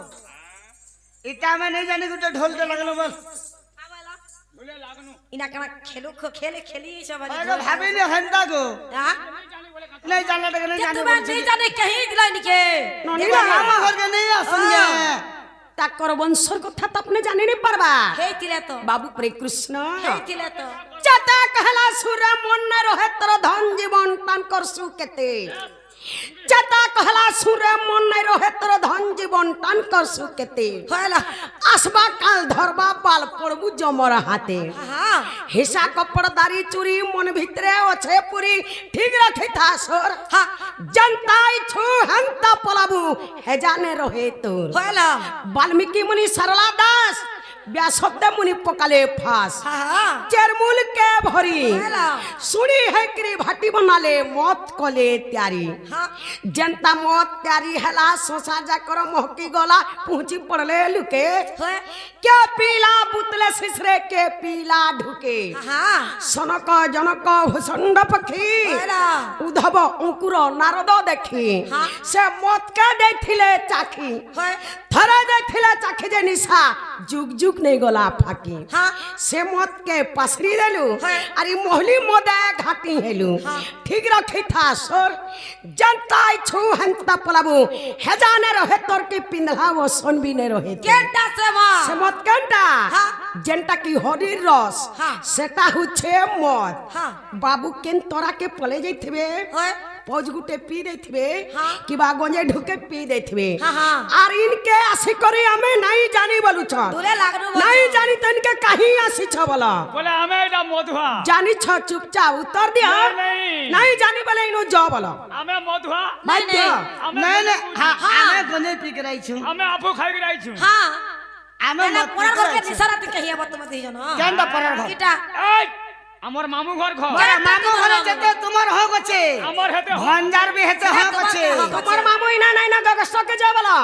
इटा में नहीं जाने गुटे ढोल के लगलो बस बोले लागनु इना कना खेलु खेले खेली सब अरे भाभी ने हंता को हां नहीं जाने लगे नहीं जाने तुम्हें नहीं जाने कहीं दिलाई निके नहीं हम घर के नहीं आसंगे ताकर वंशर कथा त अपने जाने नहीं परबा हे तिले तो बाबू प्रे कृष्ण हे तिले तो जता कहला सुर मन न रहे तर धन जीवन तान करसु केते চেতা কহলা সুরে মন নাই রহে তোর ধন জীবন টান কর সুকেতে হয়লা আসবা কাল ধরবা পাল পড়বু জমর হাতে হ্যাঁ হিসা কপড় দাড়ি চুরি মন ভিতরে আছে পুরি ঠিক রাখি থাসর হ্যাঁ জনতাই ছু হন্তা পলাবু হেজানে রহে তোর হয়লা বাল্মীকি মুনি সরলা দাস ব্যাসদেব মুনি পকালে ফাঁস হ্যাঁ চেরমূল কে ভরি হয়লা सुनी है करी भाटी बनाले मौत कोले त्यारी हाँ जनता मौत त्यारी हला सोसा जा करो मोहकी गोला पहुंची पड़ले लुके होय क्या पीला बुतले सिसरे के पीला ढुके हाँ सनक जनक भूषंड पक्षी हयला उधव अंकुर नारद देखी हाँ। से मौत के देथिले चाखी होय थरे देथिले चाखी जे निशा जुग जुग नहीं गोला फाकी हाँ से मौत के पसरी देलू है। अरे मोहली मोदे घाटी हेलू हाँ। ठीक रखी था सोर जनता छू हंता पलाबू हेजाने रहे तोर की पिंधला वो सोन भी ने रहे केंटा से मां से मत केंटा हाँ। जनता की हरिर रस हाँ। सेटा हुछे मत हाँ। बाबू केन तोरा के पले जइथिबे होय पौज गुटे पी देथिबे हाँ। कि बा गंजे ढुके पी देथिबे हाँ, हाँ। और इनके आसी करे हमें नहीं जानी बोलू छ दूरे लागनु नहीं जानी तो इनके कहीं आसी छ बोला बोले हमें এটা মধুয়া जानी छ चुपचाप उतर दिया नहीं। नहीं जानी बोले इनो जा बोला हमें मधुआ भाई नहीं। नहीं नहीं हमें गंजे पी के रही छू हमें आपू खाई के रही छु हाँ हमें एला मत पुरान पी के घर के रही छू। निसारा ते कहिया बत मत हिजन केंटा परार घर? इटा এই আমার মামু ঘর ঘর बड़ा मामू घरे जेते तुम्हार हो गछे আমার হেতে भंजार भी हेते हो गछे तुम्हार मामू इना नहीं ना गगस्तो के जा बोला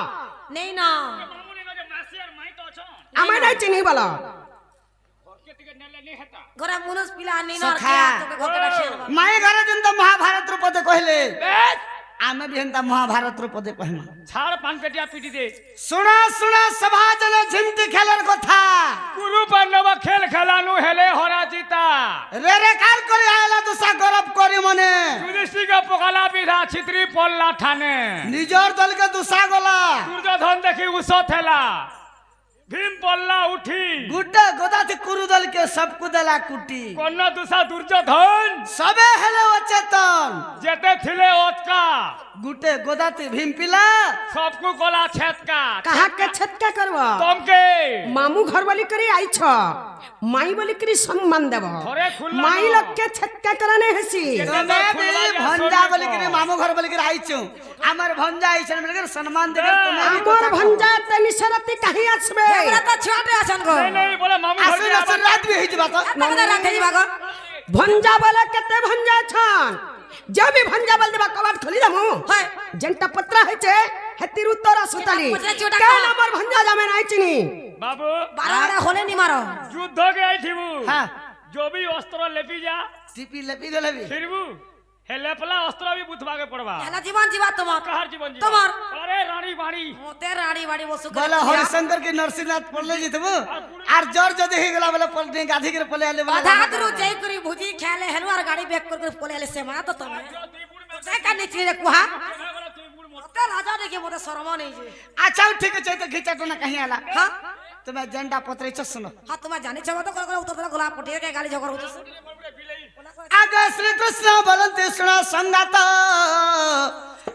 नहीं ना মামু নে যে মাসি আর মাই তো আছো हमें नहीं चिनी बोला ঘরকে থেকে নেলে নি হেতা घरे मुनुस पिला नहीं ना सखा। क्या तो घर के रखे माई घरे दिन तो महाभारत रूपते कहले বেশ आमे भी हंता महाभारत रूपते कहमा ছাড় পান পেটিয়া পিটি দে सुना सुना सभा जने झिमटी खेलर কথা গুরু পান্ডব খেল খেলানু হেলে হরা জিতা रे रे कार করে আয়লা দুসা গরব করি মনে যুধিষ্ঠির পোকালা বিধা ছিত্রি পল্লা ঠানে নিজর দলকে দুসা গলা দুর্যোধন দেখি উস থেলা ভীম পল্লা উঠি গুটে গোদাতি কুরু দলকে সবকু দেলা কুটি কন্যা দুসা দুর্যোধন সবে হেলে অচেতন যেতে থিলে ওতকা গুটে গোদাতি ভীম পিলা सबको गला छेदका कहा के छटका करवा तुमके मामू घर वाली करे आई छ माई बोली करी सम्मान देव घरे खुल्ला माई न। लोग के छटका कराने हसी तमे भी भंजा बोली के मामू घर बोली के आइछु हमर भंजा आइछन बोली के सम्मान देकर तमे भी हमर भंजा तनी सरती कहीं आसबे हमरा तो छोटे असन को नहीं नहीं बोले मामू घर आसु के नसु रात भी हिजबा तो नगदा राखे जीवा को भंजा बोले केते भंजा छन जब भी भंजा बोल देबा कबाट खोली दमु होय जनता पत्रा है छे हेतिर उत्तर सुतली पत्रा चोटा के का। नंबर भंजा जामे नहीं चिनी बाबू बारा बारा होले नहीं मारो युद्ध के आई थी वो हां जो भी अस्त्र लेपी जा टीपी लेपी गले भी फिर वो हे लेपला अस्त्र भी बुथवा के पड़वा एला जीवन जीवा तुम कहर जीवन जी तुम्हार। अरे रानी बाड़ी मोते रानी बाड़ी वो सुख बोला हरिशंकर के नरसिंहनाथ पड़ले जितबो आर जर जदे हे गला बोले पलटे गाधी के पले आले आधा आदरू जय करी भुजी खेले हेलवार गाड़ी बैक कर पोले आले से मारा तो तुम से का नीचे रे कुहा मोते राजा ने के मोते शर्मा नहीं जे अच्छा ठीक है तो खिचा तो ना कहीं आला हां तुम्हें झंडा पत्रे छ सुनो हां तुम जाने छबो तो कर उतर गुलाब पटिए के गाली झगड़ होतो आगे श्री कृष्ण बलंती सुना संगत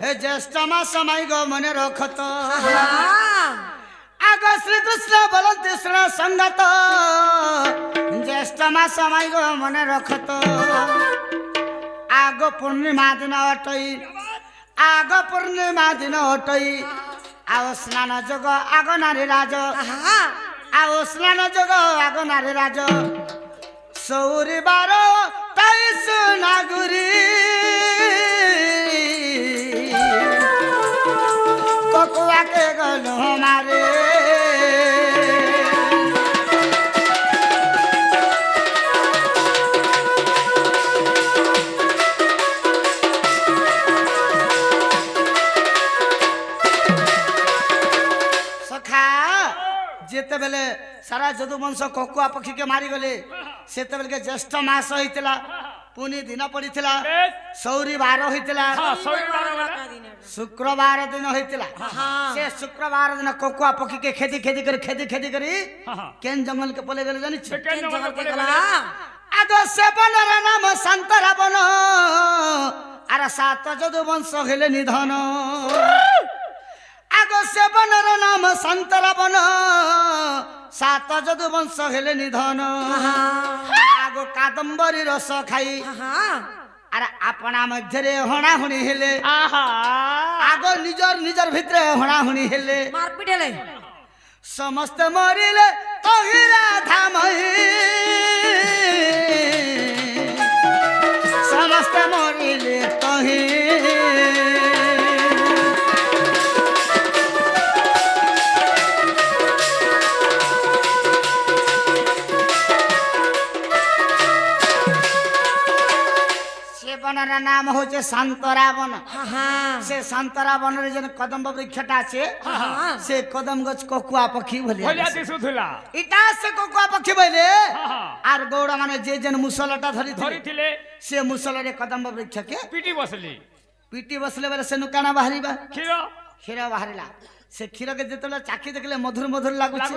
हे ज्येष्ठ मा समय गो मने रखत हां आगे श्री कृष्ण बलंती सुना संगत ज्येष्ठ मा समय गो मने रखत आगो पूर्णिमा दिन अटई आगो पूर्णिमा दिन अटई आओ स्नान जग आगो नारी राज हां आओ स्नान जग आगो नारी राज सौरी बारो तेईस नागुरी कोकुआ के गलो हमारे सखा जेते बेले सारा जदु वंश कोकुआ पक्षी के मारी गले सेते बेले के ज्येष्ठ मास होइतला पुनी दिन पड़ितला सौरी बार होइतला हां सौरी बार वाला शुक्रवार दिन होइतला हां से शुक्रवार दिन कोकुआ पक्षी के खेती खेती करी हां केन जंगल के पले गेले जानि छ जगल के गला आदो से बनर नाम संतरा बन আরে সাত যদু বংশ হেলে নিধন আগ সেবনর নাম সন্তরাবন সাত যদু বংশ হেলে নিধন আগ কাদম্বরী রস খাই আরে আপনা মধ্যে হণাহুণি হেলে আগ নিজর ভিতরে হণাহুণি হেলে মারপিট হেলে সমস্ত মরিলে তহিলা ধামই সমস্ত মরিলে তহি বনের নাম হচ্ছে শান্তরাবন সে শান্তরাবনের যে কদম্ব বৃক্ষটা আছে সে কদম গছ ককুয়া পক্ষী বলে এটা সে ককুয়া পক্ষী বলে আর গৌড় মানে যে যেন মুসলটা ধরিଥିଲେ সে মুসলরে কদম্ব বৃক্ষকে পিটি বসলে বেলে সে কাଣା বাহারিবা ক্ষীর বাহারিলা সে ক্ষীরকে যেতবেলে চাখি দেখলে মধুর মধুর লাগুছে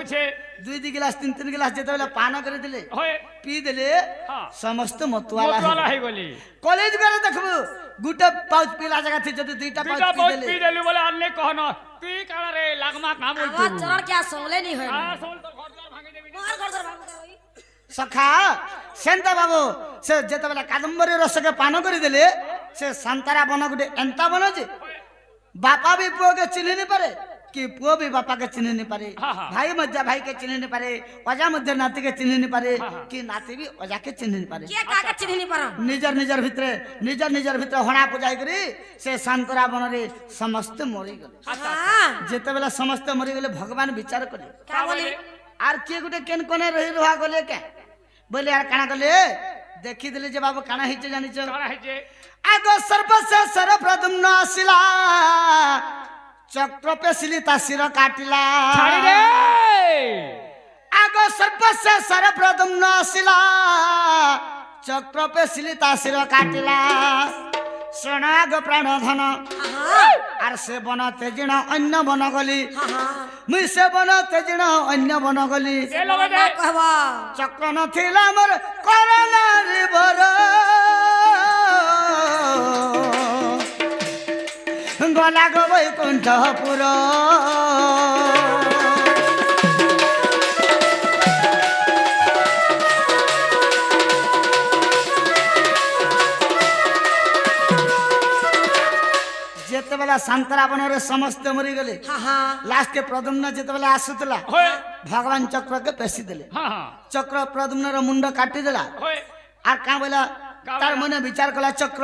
2 গিলাস 3 গিলাস যেতবেলে পান করে দিলে পি দিলে সমস্ত মতুয়ালা হয়ে গলি কলেজ করে দেখবো গুটা পাউচ পিলা জায়গা থেকে যদি দুইটা পাউচ পি দিলে বলে আনলে কহন তুই কানা রে লাগমা কাম বল আওয়াজ চড় কি সঙ্গলে নি হয় আর সঙ্গল তো ঘরদ্বার ভাঙি দেবি মোর ঘরদ্বার ভাঙি দেবি সখা সেন্তা বাবু সে যেতবেলে কাদম্বরী রসকে পান করে দিলে সে শান্তরা বন গুটে এন্তা বন যে বাপা भी पुओ के चिन्ह नहीं पारे कि पुओ भी बापा के चिन्ह नहीं पारे भाई मध्य भाई के चिन्ह नहीं पारे अजा मध्य नाती के चिन्ह नहीं पारे कि नाती भी अजा के चिन्ह नहीं पारे के का चिन्ह नहीं पारा निजर भितरे हणा पूजाई करी से शांतरा बन रे समस्त मरी गले जेते बेला समस्त मरी गले भगवान विचार करे का बोले आर के गुटे केन कोने रही रहा गले के बोले यार काना गले देखी दिले जे बाबू काना हिचे जानि छ काना हिचे आगो सर्प से सर्वप्रथम आसिला चक्र पे सिली तासिर काटिला छाड़ी रे आगो सर्प से सर्वप्रथम आसिला चक्र पे सिली तासिर काटिला शरणाग प्राण धन आर से बन तेजिण अन्य बन गली मुई से बन तेजिण अन्य बन गली कहवा चक्र नथिला मोर करला रिवर गला गो वैकुंठपुर जेतेबेला शांतरावण रे समस्त मरी गले लास्ट के प्रद्युम्न जेतेबेला आसुतला भगवान चक्र के पेशी देले चक्र प्रद्युम्न रो मुंड काटी देला आर का बोला तार मने विचार कला चक्र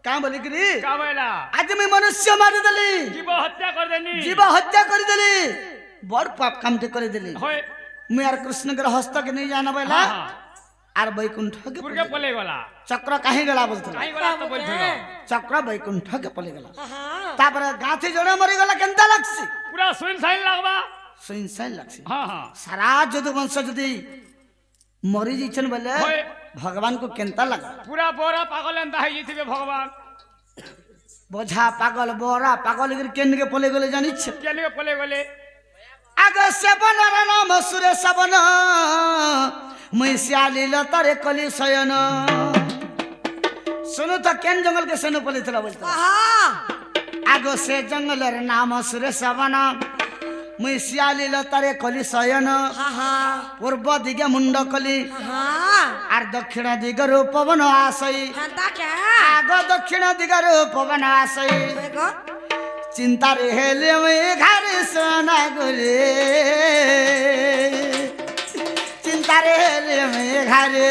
का बोली करी का बोला आज मैं मनुष्य मार देली जीव हत्या कर देली बड़ पाप काम ते कर देली मैं यार कृष्ण के हस्त के नहीं जाना बोला आर वैकुंठ के पले गला चक्र काहे गला बोलथला काहे गला तो बोलथला चक्र वैकुंठ के पले गला तापर गाथी जणे मरी गला केनता लागसी पूरा सुइन साइन लागबा सुइन साइन लागसी हां हां सारा जदु वंश जदी मरी जिछन बोले भगवान को केनता लगा पूरा बोरा पागल एंता है जिथिबे भगवान बोझा पागल बोरा पागल के केन के पले गले जानि छ केन के पले गले आगे से बनर नाम सुरेश बन मुई श्याली लतारे कली शयन सुनो तो केन जंगल के सेनो पले थला बोलता आगो से जंगल रे नाम सुरेश बन मुई श्याली लतारे कली शयन पूर्व दिगे मुंड कली आर दक्षिण दिग रूप पवन आसई आगो दक्षिण दिग रूप पवन आसई चिंता रे हेले में घर सोना गुरे चिंता रे हेले में घरे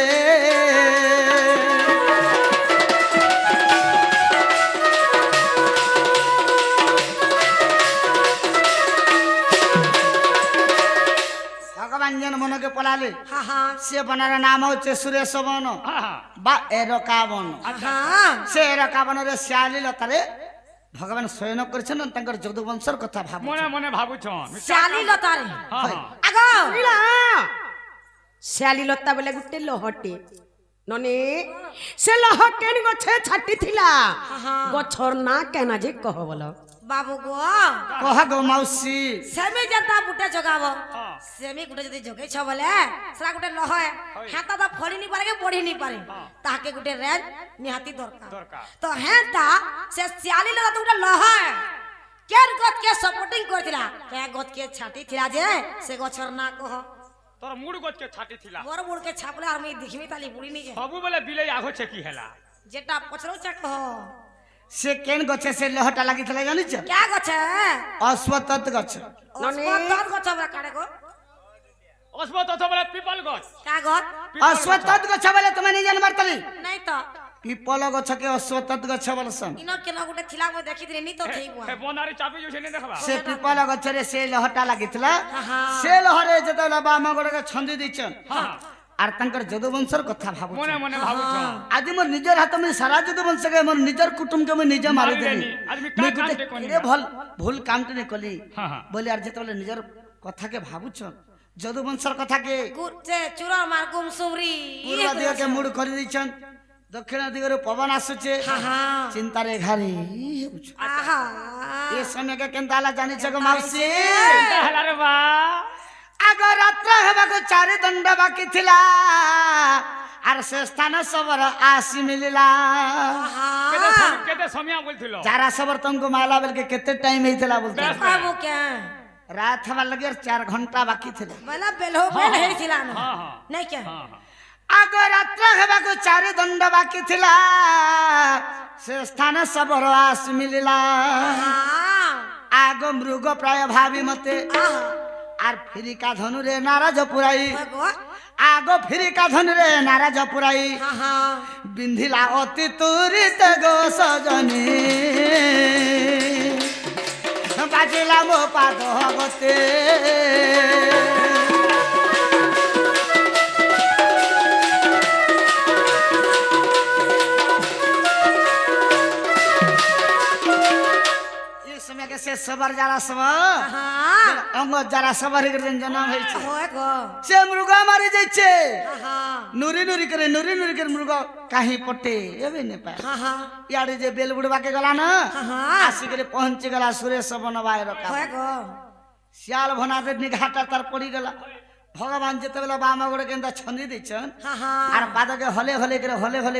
भगवान जन मन के पलाले से बनार नाम होचे सुरेश बन बा एरका बन से एरका बन रे श्याली लतारे भगवान स्वयं करछन तंकर जगदवंशर कथा भाबु मने मने भाबु छन श्याली लतारे आगो लीला श्याली लता बोले गुटे लहटे नने से लह केन गछे छाटी थिला गछर ना केना जे कह बोलो बाबू गो कह गो मौसी सेमे जता बुटे जगावो सेमी गुटे जदी जगे छ बोले सरा गुटे लहय हेता तो फड़ी नी पारे के बढ़ी नी पारे ताके गुटे रेंज निहाती दरकार तो हेता से सियाली लगा तो गुटे लहय केर गत के सपोर्टिंग करतिला के गत के छाटी थिला जे से गछर ना कह तोर मुड़ गोच के छाटी थिला मोर मुड़ के छापले और मैं देखिमी ताली बुड़ी नी जे सबु बेले बिले आगो छे की हेला जेटा पछरो चक हो से केन गछे से लहटा लागि थला जानि छ क्या गछ अश्वत्थ गछ अस्पताल गछ बा काडे को अस्पत तो बेले पीपल गोच का गछ अश्वत्थ गछ बोले तुम नहीं जानबार तली नहीं तो पीपल गछ के अश्वत्थ गछ बोलसन इनो के न गुटे थिला को देखि दिने नी तो ठीक हे हुआ बनारी चापी जो छे ने देखबा से पीपल गछ रे से लहटा लागि थला हाँ। से लहरे जतला बामा गोड़ के छंदी दिछन हां आर तंकर जदुवंशर कथा भाबु मने मने भाबु छ आज मोर निजर हाथ में सारा जदुवंश के मोर निजर कुटुंब के मैं निजे मारी देनी आदमी का काम ते कोनी रे भल भूल काम ते कली हां हां बोले यार जतले निजर कथा के भाबु छ जदुवंशर कथा के गुटे चुरा मार गुमसुमरी पूर्व दिग के मुड़ कर दिछन दक्षिण दिग रे पवन आसुचे हाँ। चिंता रे घारी आहा ये समय के केंताला जानि छ गो माउसी हेला रे बा आग रात्र हेबा को चारि दंड बाकी थिला आर से स्थान सबर आसी मिलिला केते समय बोलथिलो जारा सबर तुमको माला बेल के केते टाइम हेतला बोलते बाबू क्या रात हवा लगे 4 घंटा बाकी थिला मला बेलो बेल हे थिला न हां हां नहीं क्या हां हां आग रात्र हेबा को चारि दंड बाकी थिला से स्थान सबर आसी मिलिला हां आग मृग प्राय भावी मते आर फिरी का धनु रे नाराज पुराई भगवा आगो फिरी का धनु रे नाराज पुराई हां बिंधिला अति तुरित गो सजनी बाजिला मो पाद गते ये समय के से सबर जरा सब हां अंग जरा सबर के जन्म होई छै होय गो से मृग मारी जाय छै हां नुरी नुरी करे मृग काही पटे एबे ने पाए हां यारे जे बेल बुड़वा के गला ना हां आसी करे पहुंच गला सुरेश बनवाय रखा होय गो सियाल भना दे निघाटा तर पड़ी गला भगवान जते बेला बामा गोड़ केंदा छंदी दैछन हां आर पाद के हले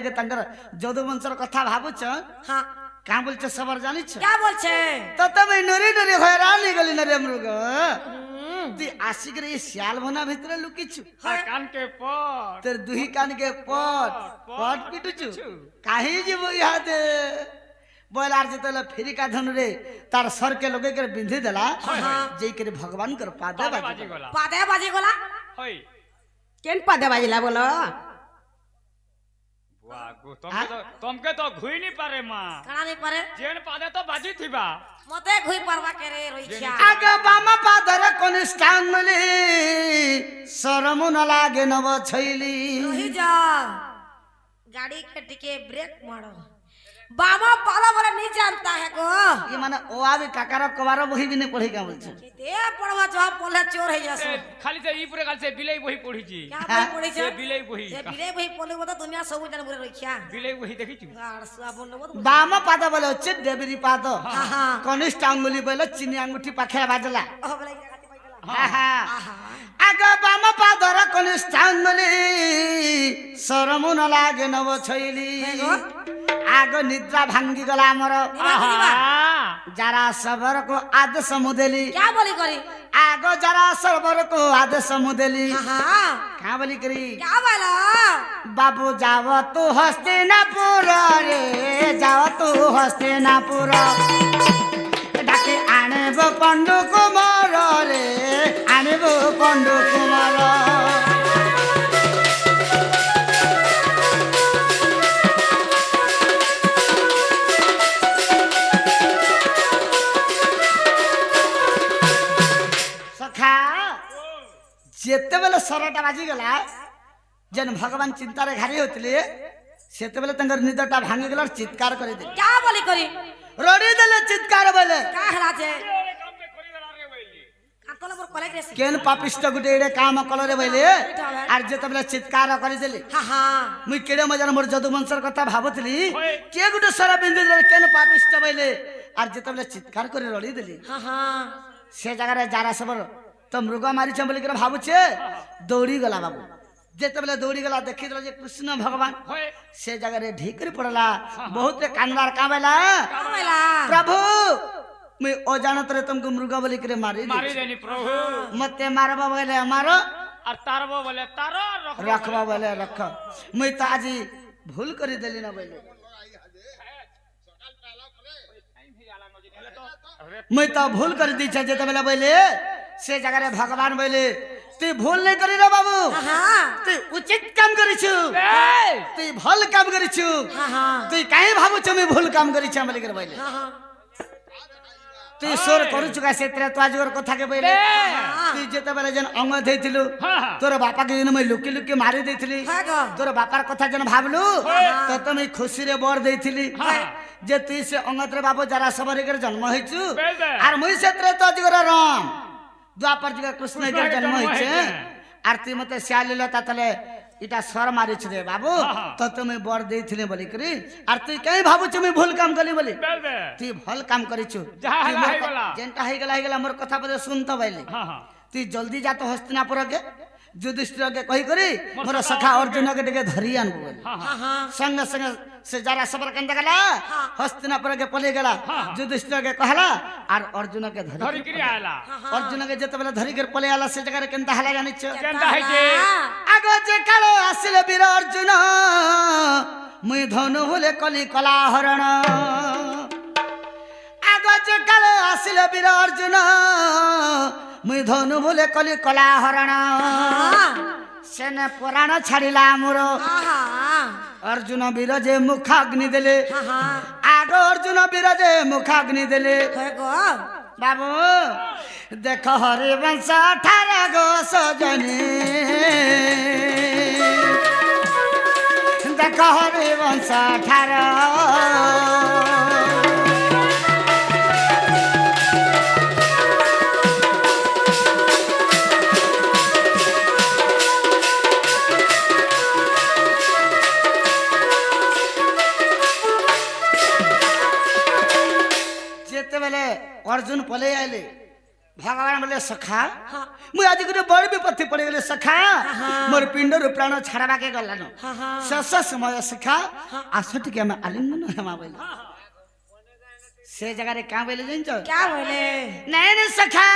के तंकर जदुवंशर कथा भाबुछन हां का बोल छ सबर जानि छ क्या बोल छे तो तब नुरी नुरी हैरान गली न रे मृग ती आसी करे सियाल भना भीतर लुकी छु कान के पट तेर दुही कान के पट पिटु छु काहे जीवो याद बोलार जतले फेरी का धनु रे तार सर के लगे के बिंधी देला जेई करे भगवान कर पादा बाजी गोला पादे बाजी गोला होय केन पादे बाजिला बोलो वाह गो तुमके तो घुई नहीं पारे मां कणा नहीं पारे जेन पादे तो बाजी थिबा मते घुई परवा करे रोइछा आगे बामा पादर कोनिष्ठांगली शरम न लागे नव छैली रोहि जा गाड़ी के टिके ब्रेक मारो बामा पाला वाला नहीं जानता है को ये माने ओ आबे काकार कबारो बही भी नहीं पढ़ी का बोल छ ते पढ़वा जो पढ़ले चोर है जैसे खाली से ई पूरे खाली से बिलाई वही पढ़ी जी क्या भाई पढ़ी छे ये बिलाई वही ये बिले भाई पढ़ले बता दुनिया सब जन बुरे रोइछा बिलाई वही देखि छु गाड़ सुआ बोल बता बामा पाद बोले छ देबरी पाद हां कोनिष्ठांगली बोले चिनी अंगूठी पाखे बाजला ओ बोले गाती बैठला आहा आगे बामा पादर कोनिष्ठांगली शरम न लागे नव छैली आग निद्रा भांगी गला हमर जरा सबर को आदेश मुदेली क्या बोली करी आग जरा सबर को आदेश मुदेली हां का बोली करी क्या बोला बाबू जाव तू हस्तिनापुर रे जाव तू हस्तिनापुर डाके आनेब पंडु कुमार रे आनेब पंडु कुमार जेते बेले सरटा बाजी गला जन भगवान चिंता रे घारी होतले सेते बेले तंगर निदटा भांगी गला चित्कार करे दे क्या बोली करी रोडी देले चित्कार बोले का हला छे काम के करी देला रे बैली कातला पर कले रे केन पापिष्ट गुटे एडे काम कलरे बोले आर जेते बेले चित्कार करे देले हां मुई केडे मजन मोर जदुवंशर कथा भाबतली के गुटे सरा बिंदु केन पापिष्ट बोले आर जेते बेले चित्कार करे रोडी देली हां से जगह रे जारा सबर तो मृग मारी बोलिक भावुचे दौड़ी गला बाबू जिते बेले दौड़ी गला देखी देला जे कृष्ण भगवान होय से जगह रे ढीकर पड़ला बहुत कांदार का बेला कामेला प्रभु मैं अजानत रे तुमको मृग बोलिक मारी मारी देनी प्रभु मते मारबा बोले मारो और तारबो बोले तारो रखबा बोले रख मैं तो आज भूल कर देली ना बोले मैं तो भूल कर दी छे जेते बेला बोले से जगह रे भगवान बोले तू भूल नहीं करी रे बाबू तू उचित काम करिछु तू भल काम करिछु तू काहे भाबु छ मैं भूल काम करिछ बोले कर बोले तू सोर करू चुका से तेरे तो आजर कथा के बोले तू जेते बेला जन अंग देथिलु तोर बापा के जन मैं लुकी लुकी मारी देथिली तोर बापार कथा जन भाबलु तो तुम खुशी रे बर देथिली जे तू से अंगत रे बाबू जरा सबरे के जन्म होइछु आर मुई से तेरे तो आजर राम द्वापर जुग कृष्ण के जन्म होइछे आर तू मते श्यालिल तातले इटा स्वर मारी रे बाबू तो तुम बर देथिले बोली करी आर तू कहीं भाबु छ मैं भूल काम कली बोली तू भल काम करिछु जेंटा हे गेला मोर कथा पदे सुन तो बैली तू जल्दी जा तो हस्तिनापुर के युधिष्ठिर के कहि करी मोर सखा अर्जुन के टिके धरि आनबो बोली संग संग से जरा सबर कंद गला हस्तिनापुर के पले गेला युधिष्ठिर के कहला आर अर्जुन के धरि करी आला अर्जुन के जते बेला धरि के पले आला से जगह रे केनता हला जानि छ केनता है जे आगो जे कालो आसिले वीर अर्जुन मुई धनु होले कली कला हरण आगो जे कालो आसिले वीर अर्जुन मुई धनु होले कली कला हरण सेने पुराण छाड़िला मोर अर्जुन वीर जे मुखाग्नि देले आगो अर्जुन वीर जे मुखाग्नि देले बाबू देख हरिवंश 18 गो सजनी देख हरिवंश 18 अर्जुन पले आले भगवान बोले सखा मुझे आज गोटे बड़ विपत्ति पड़ गले सखा मोर पिंड रु प्राण छाड़वा के गलान शेष समय सखा आस टिके हम आलिंगन हेमा बोले से जगह रे का बोले जान क्या बोले नहीं सखा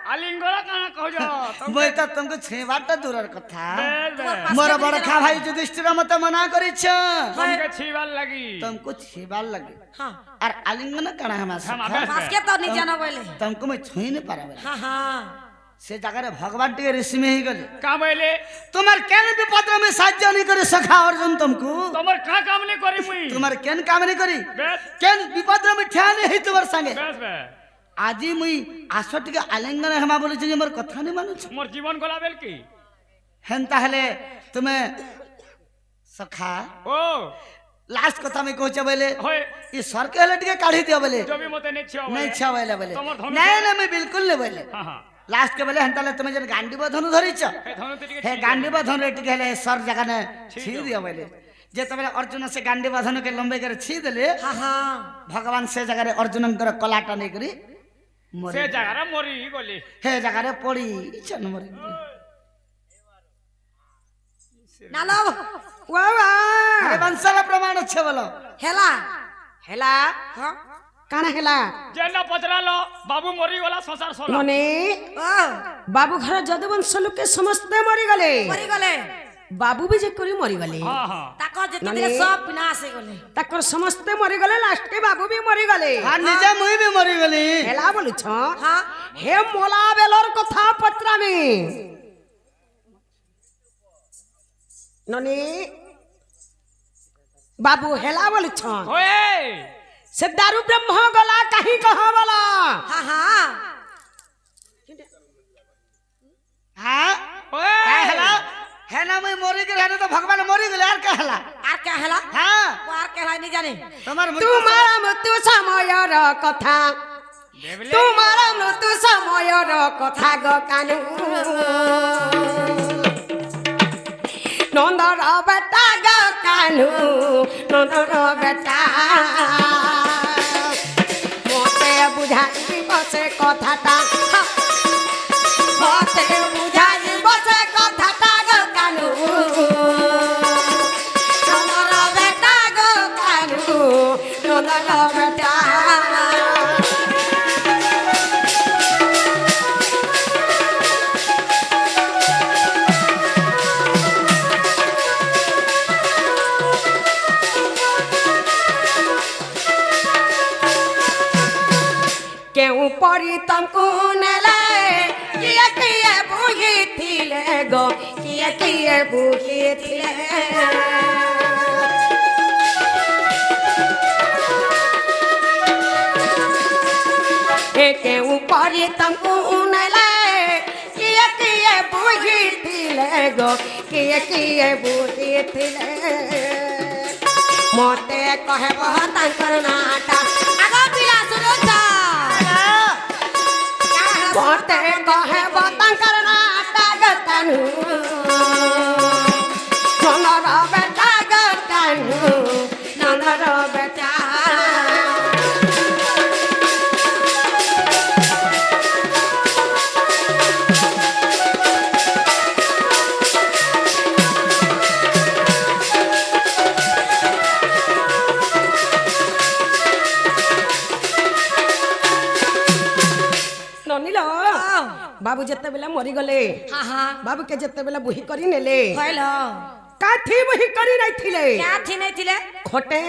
आलिंगन काना कहजो मैं तो तुमको छेवाटा दूरर कथा मोर बड़खा भाई युधिष्ठिर मते मना करी छ तुमके छीवाल लगी तुमको छेवाल लगी और आलिंगन काना हम पास के तो नहीं जाना बोले तुमको मैं छुई नहीं पारा से जगह रे भगवान टे ऋषि में ही गले का बोले तुम्हार केन विपद में साहाय्य नहीं करे सखा अर्जुन तुमको तुम्हार का काम नहीं करी मुई तुम्हार केन काम नहीं करी केन विपद में ठिया नहीं तुम्हार संगे आजी मुई आसट के आलिंगन हेमा बोले जे मोर कथा नहीं मानु छ मोर जीवन गला बेल की हेनता हले तुम्हें सखा ओ लास्ट कथा में कहछ बोले होय ई सर के हले टिके काढी दियो बोले जो भी मते नहीं छ नहीं छ बोले नहीं मैं बिल्कुल नहीं बोले लास्ट के बोले हेनता तुम जे गांडी बधनु धरि छ हे गांडी बधन रे टिके हले सर जगह ने छी दियो बोले जे तबे अर्जुन से गांडी बधन के लंबे करे छी देले भगवान से जगह रे अर्जुन कर कलाटा नहीं करी से जगह रे मोरी गली हे जगह रे पड़ी चन मोरी नालो वावा अरे वंशल प्रमाण छे बोलो हेला हेला काना हेला जेना पचरा लो बाबू मरी गला संसार सोला नने बाबू घर जदुवंश लोक के समस्त मरि गले बाबू भी जे करी मरि गले ताको जति दिले सब विनाश हो गले ताकर समस्त मरि गले लास्ट के बाबू भी मरि गले हां निजे मुई भी मरि गली हेला बोलु छ हे मोला बेलर कथा पत्रा में नने बाबू हेला बोलु छ ओए से दारू ब्रह्म गला कहीं कहा बोला हां ओए हेला है ना मैं मरि गेल है तो भगवान मरि गेल यार कहला हां आर कहला नहीं जाने तुम्हारा मृत्यु समय र कथा तुम्हारा मृत्यु समय र कथा ग कानू नंदर बेटा ग कानू नंदर बेटा मोते बुझाई बसे कथाटा মতে বুঝাই বসে কথাটা গো কানু নন্দর বেটা গো কানু নন্দর বেটা কেউ পরি তমকু নেলে কিয়ে বুঝিছিলে গো কিয়ে বুঝিছিলে কেউ পরি তমকু নেলে কিয়ে বুঝিছিলে গো কিয়ে বুঝিছিলে মতে কহেব তাঙ্কর নাটা আগ পিলা শুনুছা মতে কহেব তাঙ্কর নাটা গতানু ননর বেটা গতানু ননর বেটা ননিল বাবু যেতেবেলে মরিগলে বাবু কে যেতেবেলে বহি করি নেলে কাঠি বহি করি নাইছিলে খটে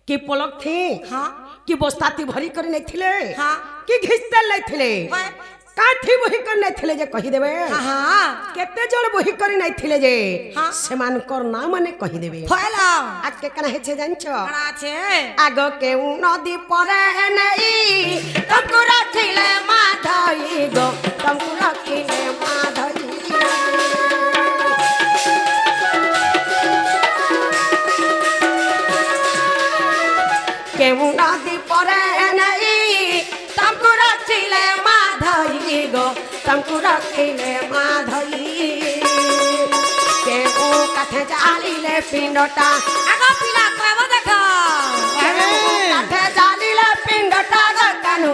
কি পলক থি কি বস্তাতি ভরি করি নাইছিলে কি ঘিসতেল নাইছিলে কাঠি বহি করি নাইছিলে যে কহি দেবে কেতে জন বহি করি নাইছিলে যে সেমানকর না মানে কহি দেবে আজকে কেন হেছে জানছ আগ কেউ নদী পরে নেই তমকু রাখিলে মাধই গো তমকু রাখিলে মাধই কেউ নদী পরে নেই তমকু রাখিলে মাধই গো তমকু রাখিলে মাধই কেউ কাঠে জালিলে পিণ্ডটা আগ পিলা কইব দেখ কাঠে জালিলে পিণ্ডটা গো কানু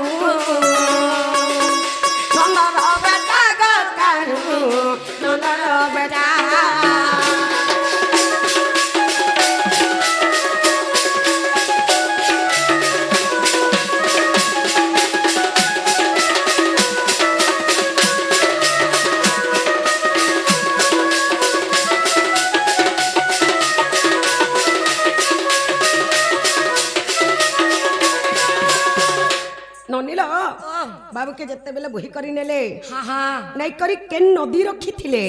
নন্দর বেটা গো কানু নন্দর বেটা ননিল বাবুকে যেতেবেলে বহি করি নেলে নাই করি কেন নদী রখিছিলে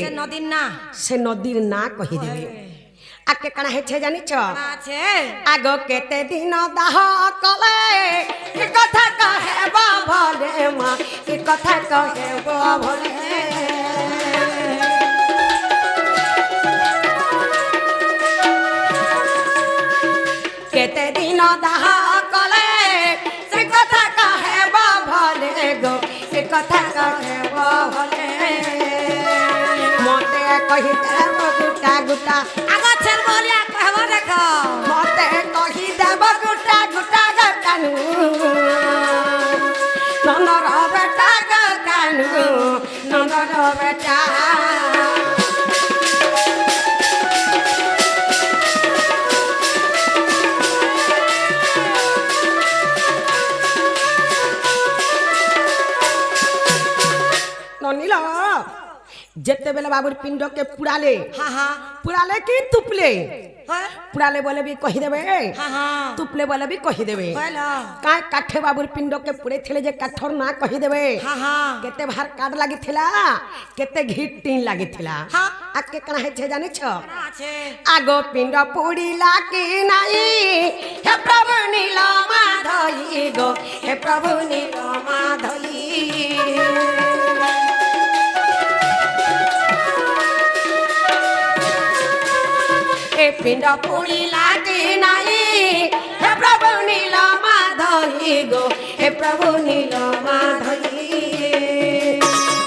সে নদীর না কহি দেবে আকে কানা হেছে জানিছ আগ কেতে দিন দাহ কলে এ কথা কহেব ভলে মা এ কথা কহেব ভলে কেতে দিন দাহ কলে সে কথা কহেব ভলে গো সে কথা কহেব ভলে মতে কহি দেব গুটা গুটা আগ ছেল বলিয়া কহেব দেখ মতে কহি দেব গুটা গুটা গানু নন্দর বেটা গানু নন্দর বেটা ননিল যেতেবেলে বাবুর পিণ্ড কে পুড়ালে পুড়ালে কি তুপলে পুড়ালে বলে भी कही देबे तुपले बोले भी कही देबे काय काठे बाबुर पिंड के पुड़े थिले जे काठर ना कही देबे केते भार काट लागि थिला केते घिट टीन लागि थिला आके कना हे छे जानि छ आगो पिंड पुड़ीला की नाही हे प्रभु नीला माधई गो हे प्रभु नीला माधई पिंड पुड़ी लागे नहीं हे प्रभु नीला माधई गो हे प्रभु नीला माधई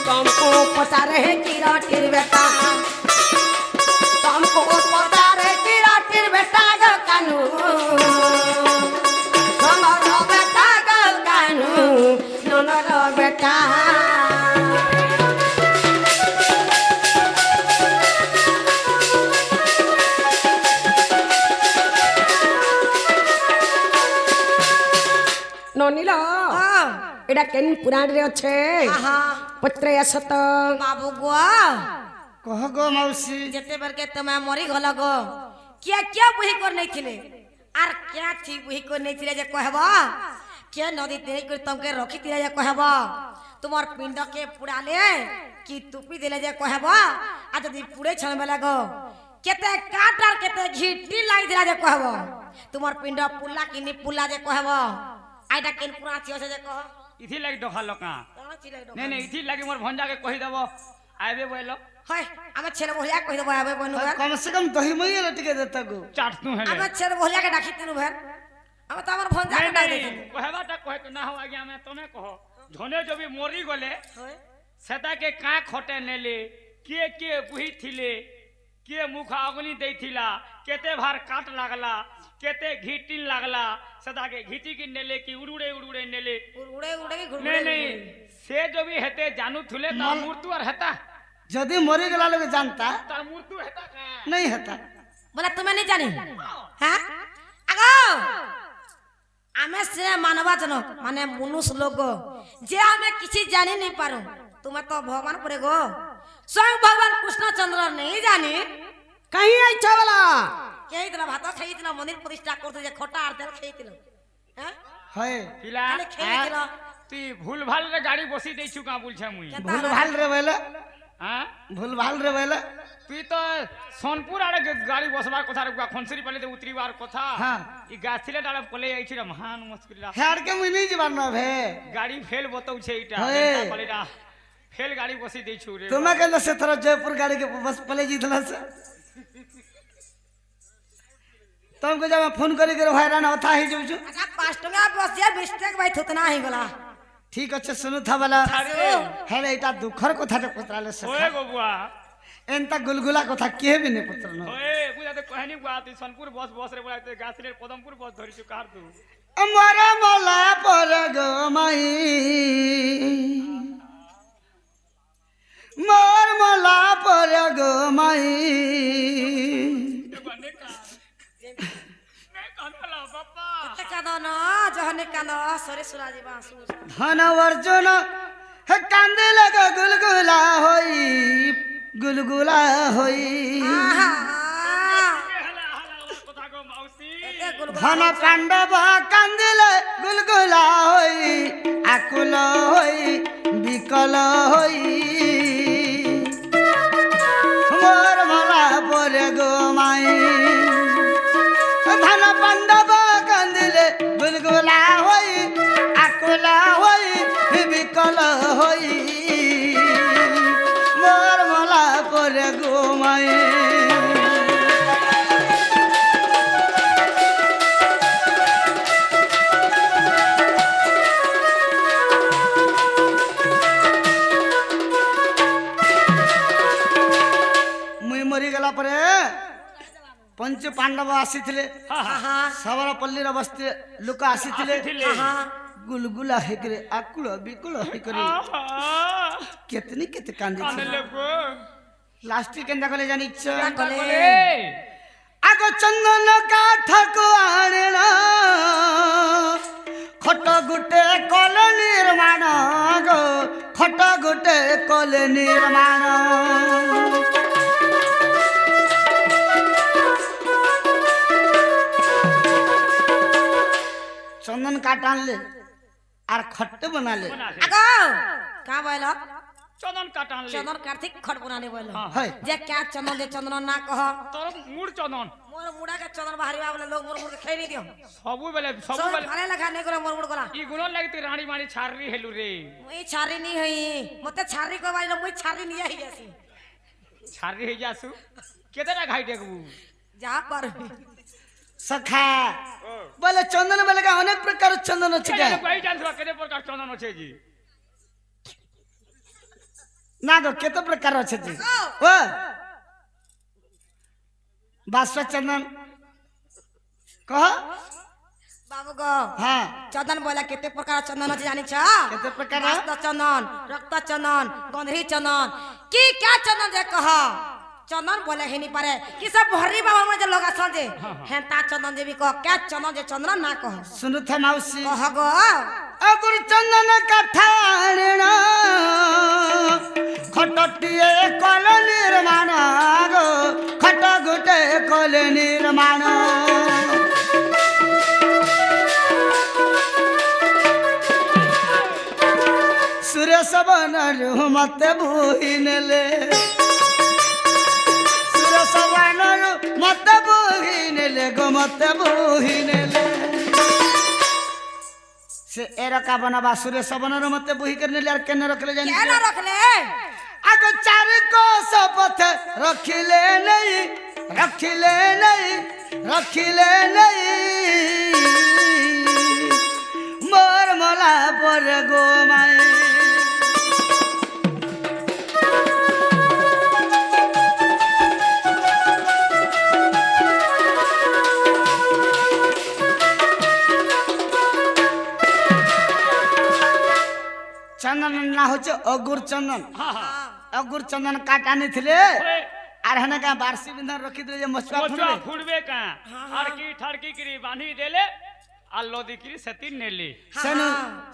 तुमको पता रहे किराटिर बेटा तुमको पता रहे किराटिर बेटा गो कानू ननर बेटा गो कानू ननर बेटा ଅନିଲ ଏଟା କେନ୍ ପୁରାଣରେ ଅଛେ ପତ୍ରେ ଆସ ତ बाबू गो कह गो मौसी जेते बेर के तमे मरी गल गो क्या क्या बुही कर नहीं थिले आर क्या थी बुही कर नहीं थिले जे कहबा के नदी तेरे कर तुमके रखी थिले जे कहबा तुमार पिंड के पुड़ाले कि तुपी दिले जे कहबा आ जदी पुड़े छन बेला गो केते काटार केते घिटी लाई दिला जे कहबा तुमार पिंड पुल्ला कि नि पुल्ला जे कहबा आइटा केन पुरा छियो से जे कह इथि लागी डखा लका कहां छिले दो नहीं नहीं इथि लागी मोर भंजा के कहि देबो आबे बोलो हाय आमे छेले बोलिया कहि देबो आबे बनु कम से कम दही मई लटके देता गो चाट तू हेले आमे छेले बोलिया के डाकी तिनु भेर आमे त हमर भंजा के डाक नहीं देथिन कहबाटा कहे के ना हो आज्ञा में तने कहो झने जो भी मोरी गले होय सेता के का खटे नेले के बुही थिले के मुख अग्नि देथिला केते भार काट लागला केते घिटिन लागला सदा के घिटी की नेले की उड़ुड़े उड़ुड़े नेले उड़े उड़े के घुड़े नहीं नहीं से जो भी हेते जानू थुले ता मूर्तु और हेता यदि मरी गला लोग जानता तार मूर्तु हेता का नहीं हेता बोला तुम्हें नहीं जानी हैं आगो आमे से मानवा जन माने मनुष्य लोग जे हमें किसी जानी नहीं पारो तुम्हें तो भगवान परे गो स्वयं भगवान कृष्ण चंद्र नहीं जानी कहीं आई चावला केही दिला भात खाई दिला मंदिर प्रतिष्ठा करते जे खटा आर तेल खाई दिला हैं है पिला खाली खाई दिला तू भूल भाल रे गाड़ी बसी दे छु का बोल छ मुई भूल भाल रे वेले हां भूल भाल रे वेले तू तो सोनपुर आड़े गाड़ी बसबार कथा रे खनसरी पले उतरीबार कथा हाँ। ई गाछिले डाले पले आई छि रे महान मुश्किल हेड के मुई नहीं जबान ना भे गाड़ी फेल बतौ छे इटा हे। पलेरा फेल गाड़ी बसी दे छु रे तुम्हें कहले से थोड़ा जयपुर गाड़ी के बस पले जीतला से तुमको जब मैं फोन करी करे हैरान होता ही जुजु अच्छा 5 टका बस जे मिस्टेक भाई थुतना ही गला ठीक अच्छे सुनु था वाला अरे हेले एटा दुखर कथा रे पत्राले से ओए गोबुआ एंता गुलगुला कथा के भी नहीं पत्रनो ओए बुझा तो कहनी बुआ तू सोनपुर बस रे बोला तो गाछिले पदमपुर बस धरि छु कार तू अमरा मला पर गो माई मोर मला पर गो माई बने का मैं कानला बाबा कादना जहने काना सरे सुराजी बासु धन अर्जुन हे कांदे लगा गुलगुला होई गुलगुला होई आहा हला कथा को मौसी एते गुलगुला धन पांडव कांदिले गुलगुला होई आकुल होई विकल होई मोर मला पर गो माई धन पांडव कांदिले गुलगुला होई आकुल होई विकल होई मोर मला पर गो माई मुई मरी गला परे पंच पांडव आसीथिले सवल पल्ली रे बस्ती लोक आसीथिले गुलगुला हेकरे आकुल बिकुल हेकरे केतनी केते कांदी कानले को लास्ट केंदा कले जानी इच्छा कले आगो चंदन काठ को आणेना खट गुटे कल निर्माण गो खट गुटे कल निर्माण चंदन काट आनले आर खट्टे बना ले आगो का बोलो चंदन काटान ले चंदन कार्तिक खट बनाने बोलो है जे क्या चंदन दे चंदन ना कह तोर मूड चंदन मोर मुड़ा के चंदन बाहरी वाला लोग मोर मुड़ के खाई नहीं दियो सबु बेले सब सबु बेले खाने लगा नहीं करे मोर मुड़ गला ई गुण लागी तू रानी मानी छारी हेलु रे मुई छारी नहीं होई मते छारी को बाइलो मुई छारी नहीं आई जैसी छारी हे जासु केतेटा घाई देखबू जा पर सखा बोले चंदन बोले का अनेक प्रकार चंदन अछि केते कोई जान केते प्रकार चंदन अछि जी ना गो केते प्रकार अछि जी ओ बासवा चंदन कह बाबू गो हां चंदन बोला केते प्रकार चंदन अछि जानि छ केते प्रकार रक्त चंदन रक्त चंदन गंधरी चंदन की क्या चंदन जे कह चंदन बोले ही नहीं पारे कि सब भरी बाबा में जो लोग आसजे हेंता चंदन जे भी कह क्या चंदन जे चंद्र ना कह सुनु थे माउसी कह गो अगुर चंदन कठाणना खटटिए कल निर्माण गो खट गुटे कल निर्माण सुरेश बनरु मते बुहि नेले सुरेश बनरु मते बुहि नेले गो मते बुहि नेले से एरा का बनबा सुरेश बनरु मते बुहि कर नेले और केने रखले जानि क्या ना रखले आगो चार को शपथ रखिले नहीं रखिले नहीं रखिले नहीं मोर मला पर गो माई चंदन ना होचे अगुर चंदन अगुर चंदन काट आनी थिले आर हने का बारसी बिंदन रखी दे मछुआ मछुआ फुड़बे का अड़की ठड़की करी बांधी देले आ लोदी करी सती नेले सेनु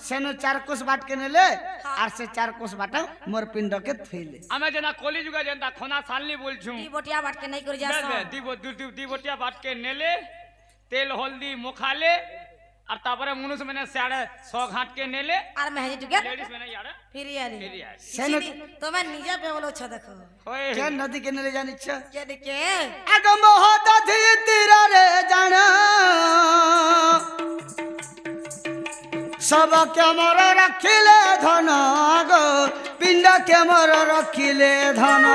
सेनु चार कोस बाट के नेले आर से चार कोस बाट मोर पिंड के थइले हमें जना कोली जुगा जनता खोना सालनी बोल छु दी बोटिया बाट के नहीं कर जा दी बोटिया बाट के नेले तेल हल्दी मुखाले और तापरे मुनुस मैंने 100 घाट के नेले आर में है टुके लेडीज में नहीं यार फिर यारी सेनु तो मैं निजे पे बोलो छ देखो होए के नदी के नेले जानि छ के देखे अगम होत थी तीरा रे जाना सब के मोर रखिले धन गो पिंड के मोर रखिले धन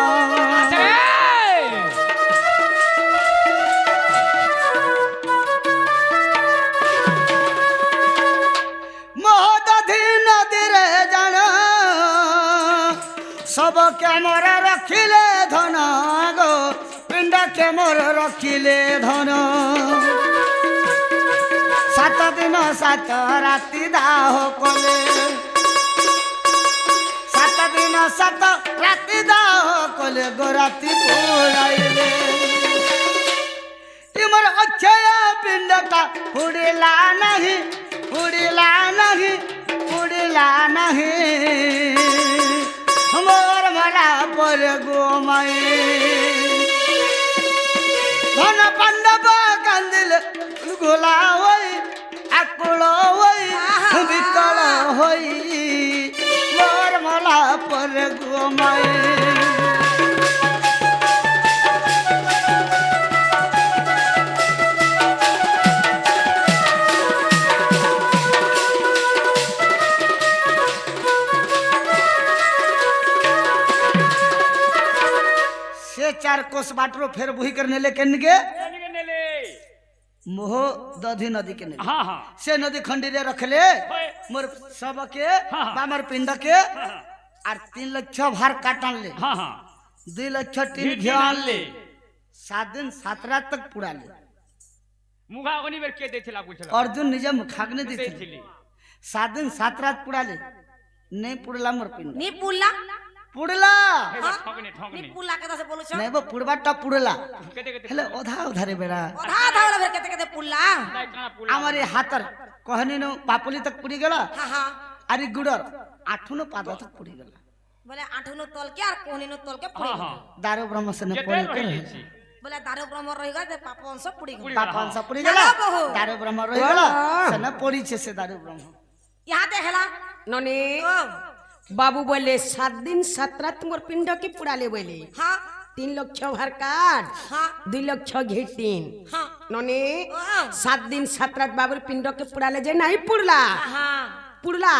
सब के मोर रखिले धन गो पिंड के मोर रखिले धन 7 दिन 7 राति दाह कले 7 दिन 7 राति दाह कले गो राति पुराइले इमर अक्षय पिंड का उड़िला नहीं उड़िला नहीं उड़िला नहीं मोर मला पर गो माई धन पांडव कांदिल गोला होई आकुल होई विकल होई मोर मला पर गो माई चार कोस बाटरो फेर बुही करने ले कन्गे नेले मोह दधी नदी के नेले हां हां से नदी खंडीरे रखले मोर सब के बामर पिंड के और 3 लाख भार काटन ले हां हां 2 लाख टीन घियान ले 7 दिन 7 रात तक पुड़ा ले मुखा ओनी बेर के देथिला पूछला अर्जुन निजे मुखाग्ने देथिली 7 दिन 7 रात पुड़ा ले नहीं पुड़ला मोर पिंड नी पुल्ला पुड़ला ठगने नी पुल्ला के से बोलो छ नहीं वो पुड़बाटा पुड़ला केते केते हेले ओधा उधारे बेड़ा आधा आधा वाला फिर केते केते पुल्ला हमारे हातर कहनी नो पापुली तक पुड़ी गला हां हां अरे गुडर आठुनो पादा तक पुड़ी गला बोले आठनो तल के और कोहनी नो तल के पुड़ी हां हां दारू ब्रह्म से ने पड़े के बोले दारू ब्रह्म रही गए पापन सब पुड़ी गए पापन सब पुड़ी गला दारू ब्रह्म रही गला से ने पड़ी छे से दारू ब्रह्म यहाँ देखला नने बाबू बोले 7 दिन 7 रात मोर पिंड के पुड़ाले बोले हाँ 3 लाख भार काट हाँ 2 लाख घेटीन हाँ नने 7 दिन 7 रात बाबूर पिंड के पुड़ाले जे नहीं पुड़ला हाँ पुड़ला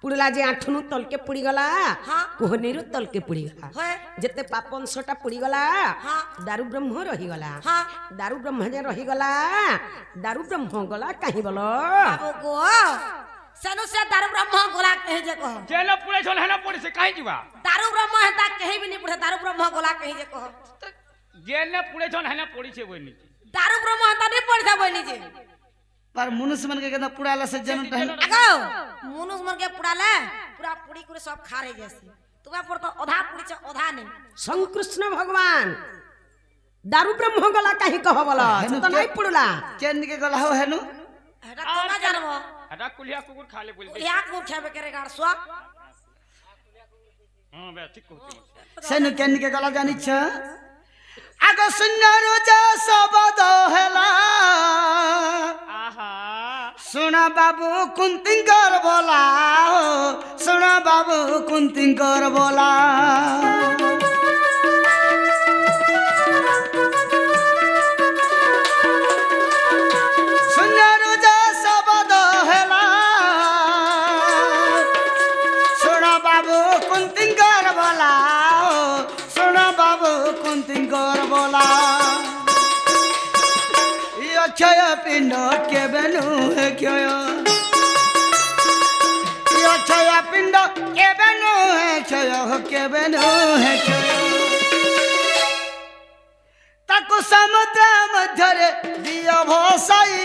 पुड़ला जे आठनु तल के पुड़ी गला हाँ कोहनेरु तल के पुड़ी गला है जेते पापन सोटा पुड़ी गला हाँ दारू ब्रह्म रही गला हाँ दारू ब्रह्म जे रही गला दारू ब्रह्म गला कहीं बोलो बाबू को सनु से दारू ब्रह्म गोला कहीं जे कहो जेना पुड़े छन हेना पड़ी से काहे जीवा दारू ब्रह्म है ता कहीं भी नहीं पड़े दारू ब्रह्म गोला कहीं जे कहो जेने पुड़े छन हेना पड़ी छे बोनी दारू ब्रह्म है ता नहीं पड़ था बोनी जे पर मनुष्य मन के कहना पुड़ाला से जन्म टाइम अगो मुनुस मन के पुड़ाले पूरा पुड़ी करे सब खा रहे जैसे तुम्हें पर तो ओधा पुलिस ओधा नहीं শঙ্কৃষ্ণ ভগবান দারু ব্রহ্ম গলা কাহি কহ বল হেনু তো নাই পড়লা केन के गला हो हेनु এটা তোমরা জানবো এটা কুলিয়া কুকুর খালে বলবে ইয়া কোন খাবে করে গাড়ছুয়া হ্যাঁ বে ঠিক কইছিস सेनु केन के गला जानी छ आगो सुन्नर जा सबद हेला आहा सुना बाबू कुंतिंकर बोला हो सुना बाबू कुंतिंकर बोला सुन्नर जा सबद हेला सुना बाबू कुंतिंकर बोला हो सुना बाबू कुंतिंकर बोला क्षय पिंड के बेनु है क्षय क्षय पिंड के बेनु है क्षय के बेनु है क्षय ताकु समुद्र मध्यरे दिया भसाई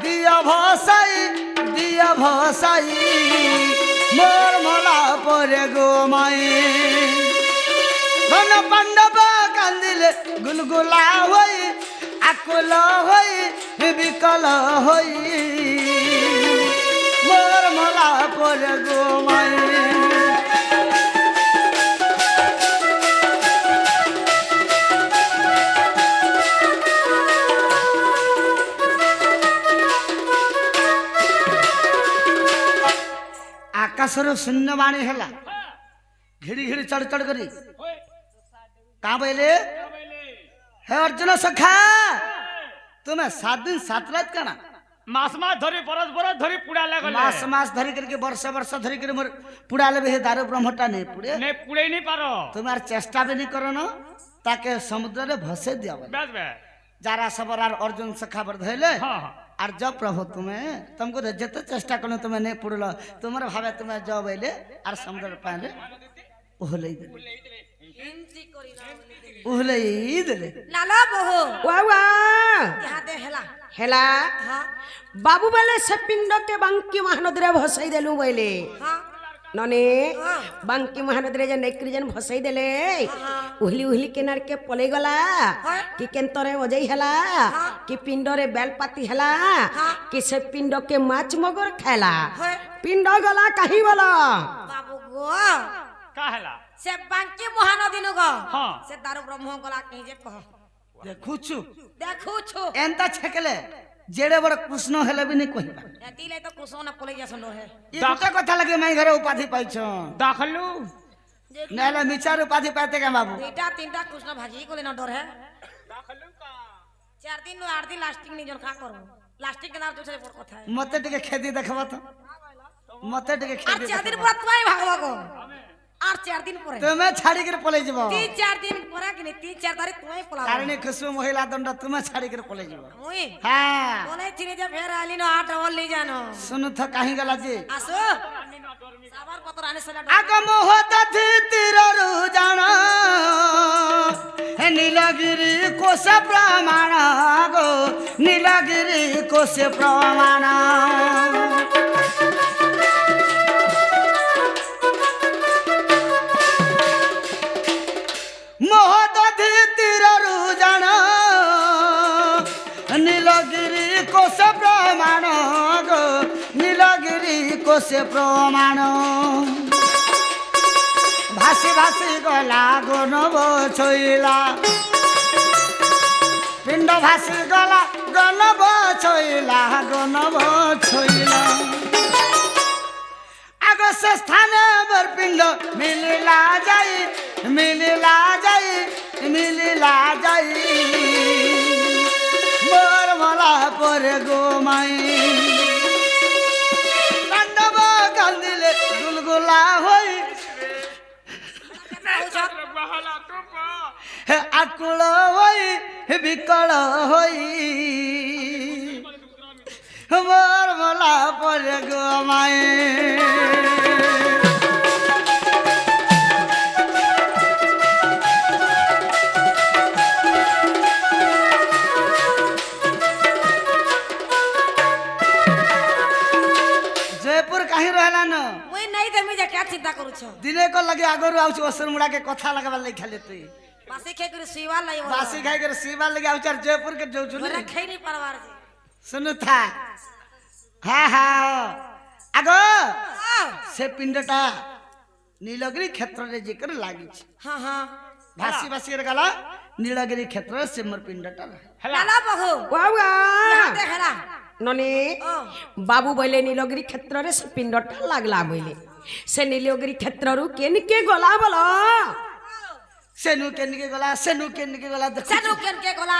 दिया भसाई दिया भसाई मोर मला परे गो माई धन पांडव कांदिले गुलगुला होई आकुल होई विकल होई मोर मला पर गो माई आकाशर शून्यवाणी हेला घिड़ी घिड़ी चढ़ चढ़ करी कहाँ बोले हे अर्जुन सखा तुम्हें 7 दिन 7 रात का ना मास मास धरी बरस बरस धरी पुड़ा लागले मास मास धरी करके वर्ष वर्ष धरी कर मोर पुड़ा लेबे हे दारू ब्रह्मटा नहीं पुड़े नहीं पुड़े नहीं पारो तुम्हार चेष्टा भी नहीं करो न ताके समुद्र रे भसे दिया बस बे जारा सबर आर अर्जुन सखा बर धइले हां और जब प्रभु तुम्हें तुमको जते चेष्टा करो तुम्हें नहीं पुड़लो तुम्हारे भावे तुम्हें जब अइले और समुद्र पाले ओहले हिंदी करी ना ओहले दिले लाला बहु ওয়া ওয়া यहाँ दे हेला হেলা हाँ বাবু বলে সে পিণ্ডকে বাঙ্কি মহানদীরে ভসাই দেলু বইলে हाँ ননে বাঙ্কি মহানদীরে যে নেকরি যেন ভসাই দেলে উহলি উহলি কেনার কে পলে গলা কি কেন্তরে অজেই হেলা কি পিণ্ডরে বেলপাতি হেলা কি সে পিণ্ডকে মাছ মগর খেলা পিণ্ড গলা কাহি বল बाबू गो का हैला से बांकी महानदी नु गो हाँ। से दारू ब्रह्म गला कहीं जे कह देखुछु देखू छु एंता छकले जेड़े बड़ कृष्ण हेले भी नहीं कहिबा ए दिले तो कुसो ना पले जसन है ये गोटे कथा लगे मैं घरे उपाधि पाइछ दाखलू नेला मिचार उपाधि पाते का बाबू दुईटा तीनटा कृष्ण भाजी को लेना डर है दाखलू का 4 दिन नो 8 दिन लास्टिंग नहीं जन का करू लास्टिंग के नाम दूसरे पर कथा है मते टिके खेती देखबा तो मते टिके और खेती 4 दिन पर तुम्हारी भागवा को और 4 दिन पर तुम्हें छाड़ी कर पले जबो 3-4 दिन पर कि नहीं 3-4 तारीख तुम्हें पला कारण खुशबू महिला दंड तुम्हें छाड़ी कर पले जबो मुई हां कोने थिने जे फेर आली नो 8 डबल ले जानो सुनु थ काहे गला जी आसो साबर पत्र आने से आगम होता थी तिररु जाना हे नीलगिरी कोश प्रमाण गो नीलगिरी कोश प्रमाण मोहदधि तिररु जाना नीलगिरी कोश प्रमाण गो नीलगिरी कोश प्रमाण भासी भासी गला गनब छइला पिंड भासी गला गनब छइला आग से स्थान बर पिंड मिलिला जाई मोर मला पर गो माई तांडव कांदिले गुलगुला होई बहला तो पा हे आकुल होई हे विकल होई मोर मला पर गो माई जयपुर कहीं रहला न मुई नहीं थे मुझे क्या चिंता କରୁଛ ଦିନେ କ ଲାଗି ଆଗରୁ ଆଉଛୁ ଅସୁର ମୁଡା के कथा लगावा लई खाले तू ବାସି ଖାଇ କରି ଶୋଇବା ଲାଗି बासी खाई कर सीबा लगे आउचार जयपुर के जाउछु ଘରେ ଖାଇ नहीं पारबार जे सुनु था हाँ हाँ आगो से पिंडटा नीलगिरी क्षेत्र रे जेकर लागी छ हाँ हाँ भासी भासी कर गला नीलगिरी क्षेत्र से मोर पिंडटा ହେଲା लाला बहु वावा यहाँ देखला नने बाबू बोले नीलगिरी क्षेत्र रे से पिंडटा लागला बोले से नीलगिरी क्षेत्र रु केन के गला बोलो सेनु केनिके गला देख सेनु केन के गला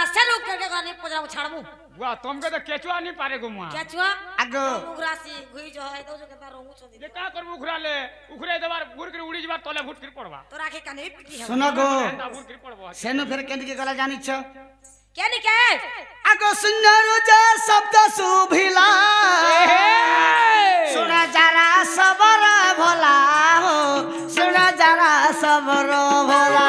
नहीं पजरा छाड़मु बुआ तुमके तो केचुआ नहीं पारे गो मुआ क्या छुआ आगो उग्रासी घुई जो है तो जो केता रोमु छदी जे का करबु उखराले उखरे देबार गुर के उड़ी जबार तले भूत फिर पड़बा तो राखे काने पिटी है सुनो गो एंदा भूत फिर पड़बा सेनु फिर केनिके गला जानी छ क्या नहीं के आगो सुंदर जे शब्द सुभिला सुना जरा सबर भोला हो सुना जरा सबर भोला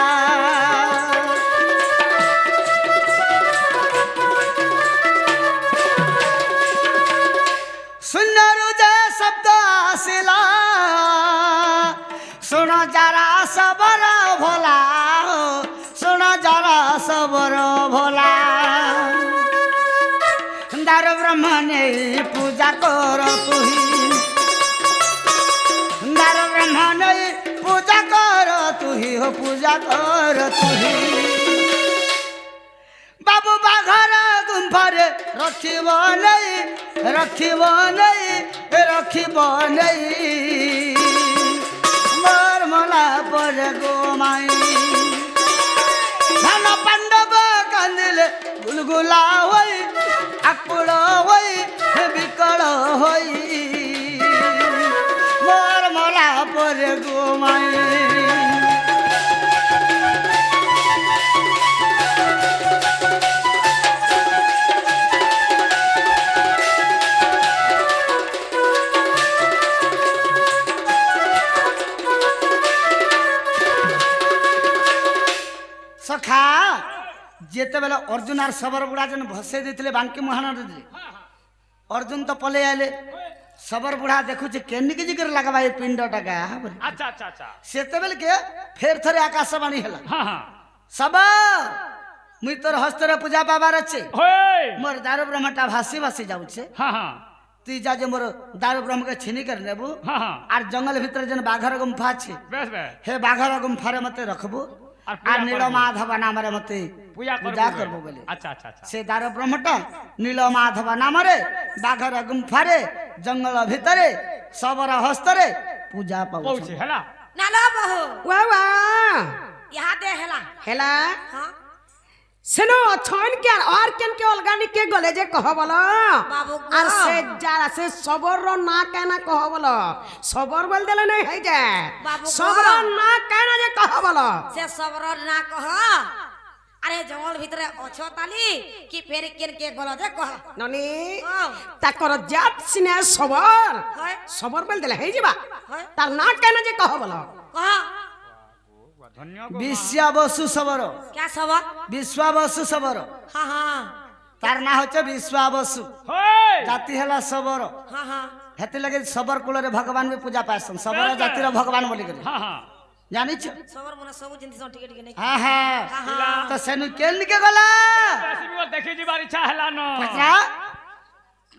सुंदर जे शब्द आसिला सुना जरा सबर भोला हो सुना जरा सबर भोला दार ब्रह्मणे पूजा कर तुही दार ब्रह्मणे पूजा कर तुही हो पूजा कर तुही बाबू बाघर गुम्फारे रखिब नहीं मोर मला पर गोमाई धन पांडव कांदिले गुलगुला होई आकुल होई बिकल होई मोर मला पर गोमाई सखा जेते बेले अर्जुन आर सबर बुढ़ा जन भसे देथिले बांकी महान रे अर्जुन तो पले आले सबर बुढ़ा देखु जे केनिके जिकर लगाबा ए पिंडटा का अच्छा अच्छा अच्छा सेते बेले के फेर थरे आकाशवाणी हला हां हां सबर मुई तोर हस्तर पूजा पाबार अछि होय मोर दारू ब्रह्मटा भासी भासी जाउछे हां हां तू जा जे मोर दारू ब्रह्म के छिनी कर नेबू हां हां आर जंगल भीतर जन बाघर गुम्फा अछि बस बस हे बाघर गुम्फा रे मते रखबू और आ नील माधव नाम रे मते पूजा करबो बोले अच्छा अच्छा अच्छा से दार ब्रह्मटा नील माधव नाम रे बाघर गुम्फा रे जंगल भितरे सबर हस्तरे पूजा पाउछ पहुंचे हला नाला बहु वावा यहाँ दे हेला हेला हाँ सेनो छन के और केन के अलगानी के गले जे कह बोलो बाबू আর সে যারা সে সবর না কেন কহ বলো সবর বল দিলে নাই হই যায় বাবু গো। সবর না কেন যে কহ বলো से सबरो ना कह अरे जंगल भीतर अछो ताली कि फेर केन के गलो जे कह ননি हाँ। তাকর জাত সিনে সবর হয় সবর বল দিলে হই যাবা হয় তার না কেন যে কহ বলো कह धन्यवाद विश्वावसु सबर क्या सबर विश्वावसु सबर हाँ हाँ तार ना होचे विश्वावसु होय जाति हला सबर हाँ हाँ हेते लगे सबर कुल रे भगवान में पूजा पासन सबर जाति रे भगवान बोली करे हां हां जानि छ सबर मने सब जिंदगी टिके टिके नहीं हां हां हाँ हाँ तो सेनु केल के गला ऐसी भी देखि जीवार इच्छा हला न पछा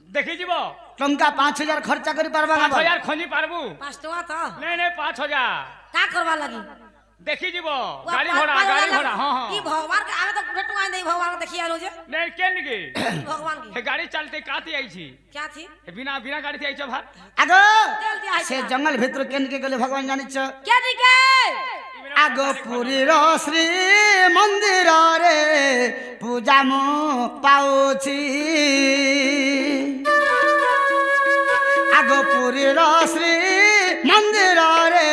देखि जीवो टंका 5000 खर्चा करी परबा 5000 खोनी पारबू 5 टका था नहीं नहीं 5000 का करवा लगी देखि जीवो गाड़ी घोड़ा हां हां ई भगवान के आवे तो भेटू आई नहीं भगवान के देखिया लो जे नहीं केन गे भगवान की हे गाड़ी चलते काती आई छी क्या थी हे बिना बिना गाड़ी से आई छ भात आगो जल्दी आई से जंगल भीतर केन के गले भगवान जानि छ क्या निके आगो पुरी रो श्री मंदिर रे पूजा मु पाउछि आगो पुरी रो श्री मंदिर रे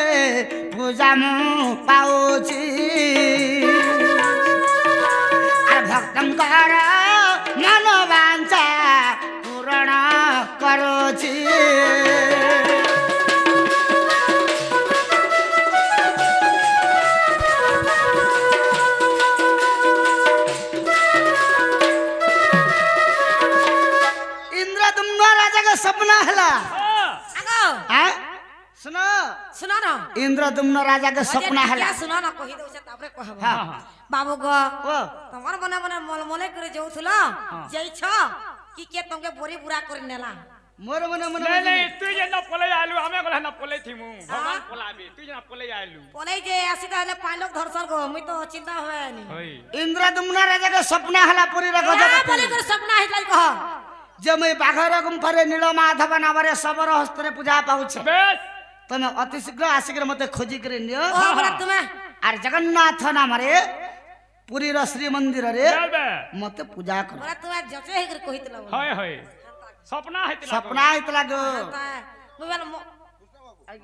पूजा मु पाउछि आ भक्तंकर मन वांछा पूर्ण करोछि इंद्रदम्न राजा का सपना हला आगो आ सुनो सुना ना इंद्रदुम्न राजा के सपना हला सुना ना कहि दउ से तापरे कहब हाँ बाबू गो ओ तमर बने बने मलमले करे जाउथुल जई छ कि के तुमके बोरी बुरा कर नेला मोर मने मने नहीं नहीं तू जे ना पोले आलू हमें गला ना पोले थीमु भगवान पोलाबे तू जे ना पोले आलू बोले जे आसी ताले पांच लोग धरसन गो मुई तो चिंता होय नी होई इंद्रदुम्न राजा के सपना हला पुरी रे बोले गजपति कर सपना हितलाई कह जे मैं बाघर गुम्फरे नीलमाधव नावरे सबर हस्तरे पूजा पाउछे बेस तमे अति शीघ्र आसिकर मते खोजी करे नियो ओ बोला तुमे आर जगन्नाथ नामरे पुरी र श्री मंदिर रे चलबे मते पूजा कर बोला तुमे जचे हे कर कहितला होय होय सपना हेतला सपना इतला गो मोबाइल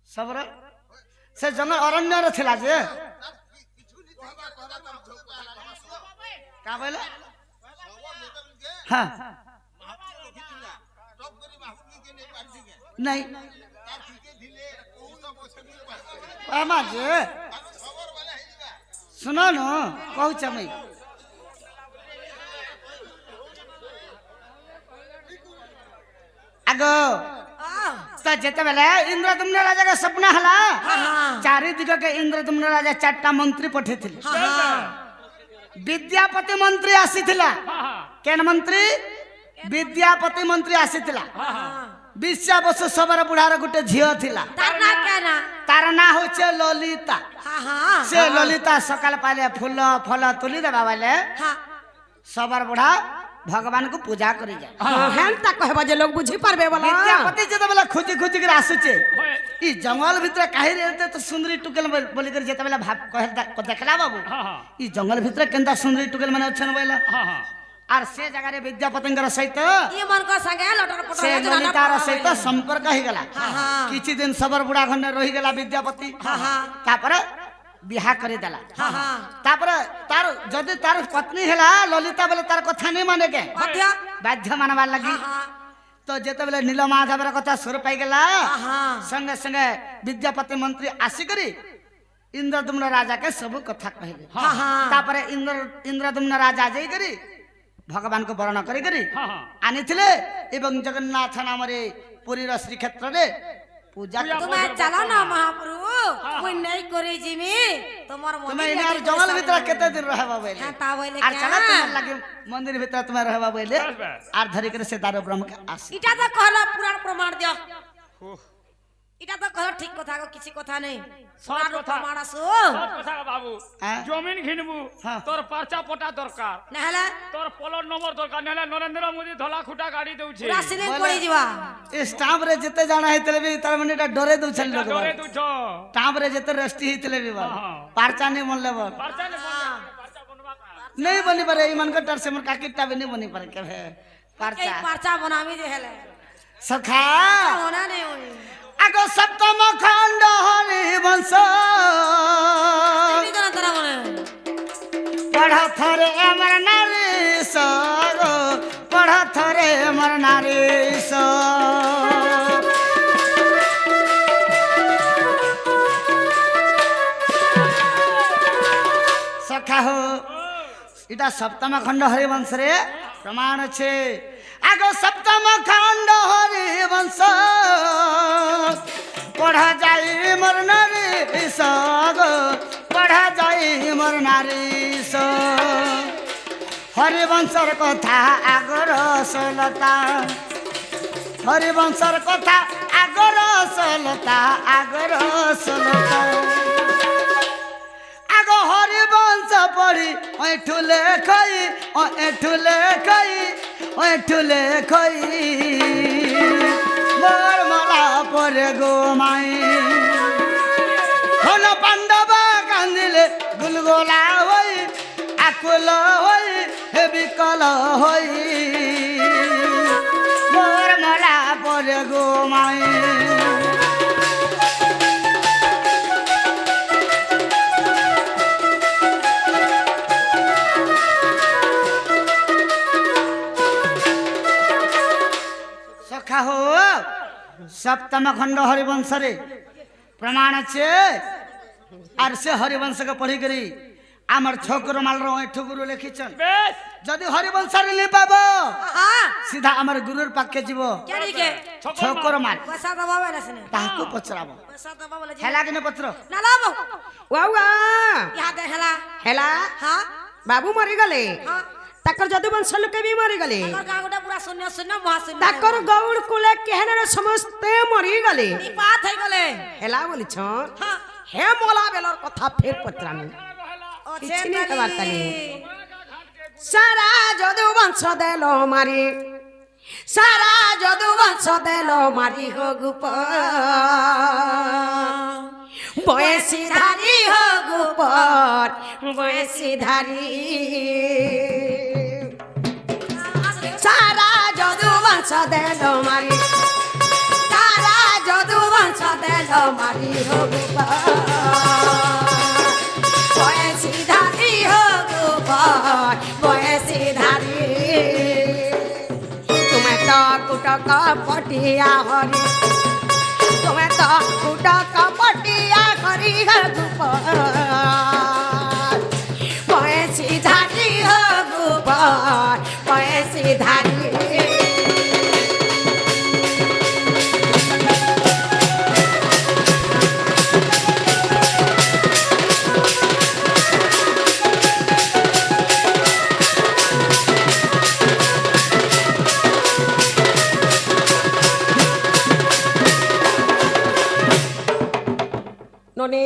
सबर से जंगल अरण्य रे थिला जे का बोले हां नहीं आमा जे सुनो न कहू छमै आगो तो जेते बेले इंद्रदुम्न राजा के सपना हला चारि दिग के इंद्रदुम्न राजा चारटा मंत्री पठेथिले विद्यापति मंत्री आसीथिला केन मंत्री विद्यापति मंत्री आसीथिला 20 वर्ष सबर बुढ़ार गुटे झियो थिला तार ना केना तार ना होचे ललिता हां हां से ललिता सकाल पाले फूल फल तुली देबा वाले हां सबर बुढ़ा भगवान को पूजा करी जाए हेंता कहबा जे लोग बुझी पारबे वाला विद्यापति जेते बेला खोजी खोजी के आसुचे होय ई जंगल भीतर काहे रहते तो सुंदरी टुकेल बोली कर जेते बेला भाब कहे देखला बाबू हां हां ई जंगल भीतर केनता सुंदरी टुकेल माने अछन बेला हां हां आर से जगह रे विद्यापतिंगर सहित ये मन को संगे लटर पटर से ललितार सहित संपर्क ही गला हाँ। किछि दिन सबर बुढ़ा घने रही गला विद्यापति तापर बिहा करी देला तापर तार जदि तार पत्नी हेला ललिता बेले तार कथा नहीं माने के बाध्य बाध्य मानवा लगी तो जेते बेले नीलमाधवर कथा सुर पाई गेला संगे संगे विद्यापति मंत्री आसी करी इंद्रदुम्न राजा के सब कथा कहले तापर इंद्रदुम्न राजा जई करी भगवान को वर्ण करी करी आनी थिले एवं जगन्नाथ नाम रे पुरी र श्री क्षेत्र रे पूजा तुम्हें चला ना महाप्रभु कोई नहीं करे जिमी तुम्हार तुम्हें इनार जंगल भीतर केते दिन रहबा बेले हां तावले आर चला तुम्हार लगे मंदिर भीतर तुम्हें रहबा बेले आर धरि करे से दारो ब्रह्म के आस इटा तो कहला पुराण प्रमाण दियो इटा तो कह ठीक कथा को किसी कथा नहीं पुराण प्रमाण आसो सब कथा बाबू हाँ? जमीन घिनबू हाँ। तोर पर्चा पटा दरकार नहला तोर प्लॉट नंबर दरकार नहले नरेंद्र मोदी धला खुटा गाड़ी देउछे पूरा सिलिंग पड़ी जीवा स्टाम्प रे जेते जाना हेतले भी तार मने डरे दउ छल लोग डरे तू छो स्टाम्प रे जेते रस्टी हेतले भी बा हाँ। पारचा नहीं मन लेबो पर्चा ने पर्चा बनवा का नहीं बनी पारे ई मन का टर से मन का किट्टा भी नहीं बनी पारे के है एक पारचा पर्चा बनावी जे हेले सखा होना नहीं होई आगो सप्तम खंड हरि वंश तेरी तरह तरह बने पढ़ थरे अमर नारी सगो पढ़ थरे अमर नारी स सखा हो इटा सप्तम खंड हरिवंश रे प्रमाण छे आगो सप्तम खंड हरिवंश पढ़ा जाई मोर नारी सगो पढ़ा जाई मोर नारी स हरिवंशर कथा आगर सलता हरिवंशर कथा आगर सलता आगर सलता आगो हरिवंश पढ़ी ऐठुले खई मोर मला पर गो माई हन पांडव कांदिले गुलगोला होई आकुल होई हे विकल होई मोर मला पर गो माई सखा हो सप्तम खंड हरिवंश रे प्रमाण छे आर से हरिवंश के पढ़ी करी আমার ছোকর মালর ঠুকুরু লিখিছন বেশ যদি হরিবংশরে নি পাব হ্যাঁ সিধা আমার গুরুর পাখে যাব কেডি কে ছোকর মাল পয়সা দবা বলে শুনে তাহাকু পচরাব পয়সা দবা বলে হেলা কিনে পত্র না লাবো ওয়া ইয়া দে হেলা হেলা হ্যাঁ বাবু মরিগলে হ্যাঁ তাকর যদুবংশ লোকে ବି মরিগলে আমার গাঁ গোটা পুরা শূন্য শূন্য মহাশূন্য তাকর গৌড় কুলে কেহনের সমস্তে মরিগলে ই বাত হই গলে হেলা বলিছ হ্যাঁ হে মোলা বেলর কথা ফের পত্রামি ও କିଛି ନାଇଁ ହେବାର ତାଲି ସାରା ଯଦୁବଂଶ ଦେଲ ମାରି ସାରା ଯଦୁବଂଶ ଦେଲ ମାରି ହୋ ଗୁପ ବୟସୀ ଧାରୀ ହୋ ଗୁପର ବୟସୀ ଧାରୀ ସାରା ଯଦୁବଂଶ ଦେଲ ମାରି ସାରା ଯଦୁବଂଶ ଦେଲ ମାରି ହୋ ଗୁପ বয়সী ধারি হোক বয়সী ধারি তুমি তো কুটক পটিয়া হরি তুমি তো কুটক পটিয়া হরি গুপ বয়সী ধারি হোক বয়সী ধারি ননে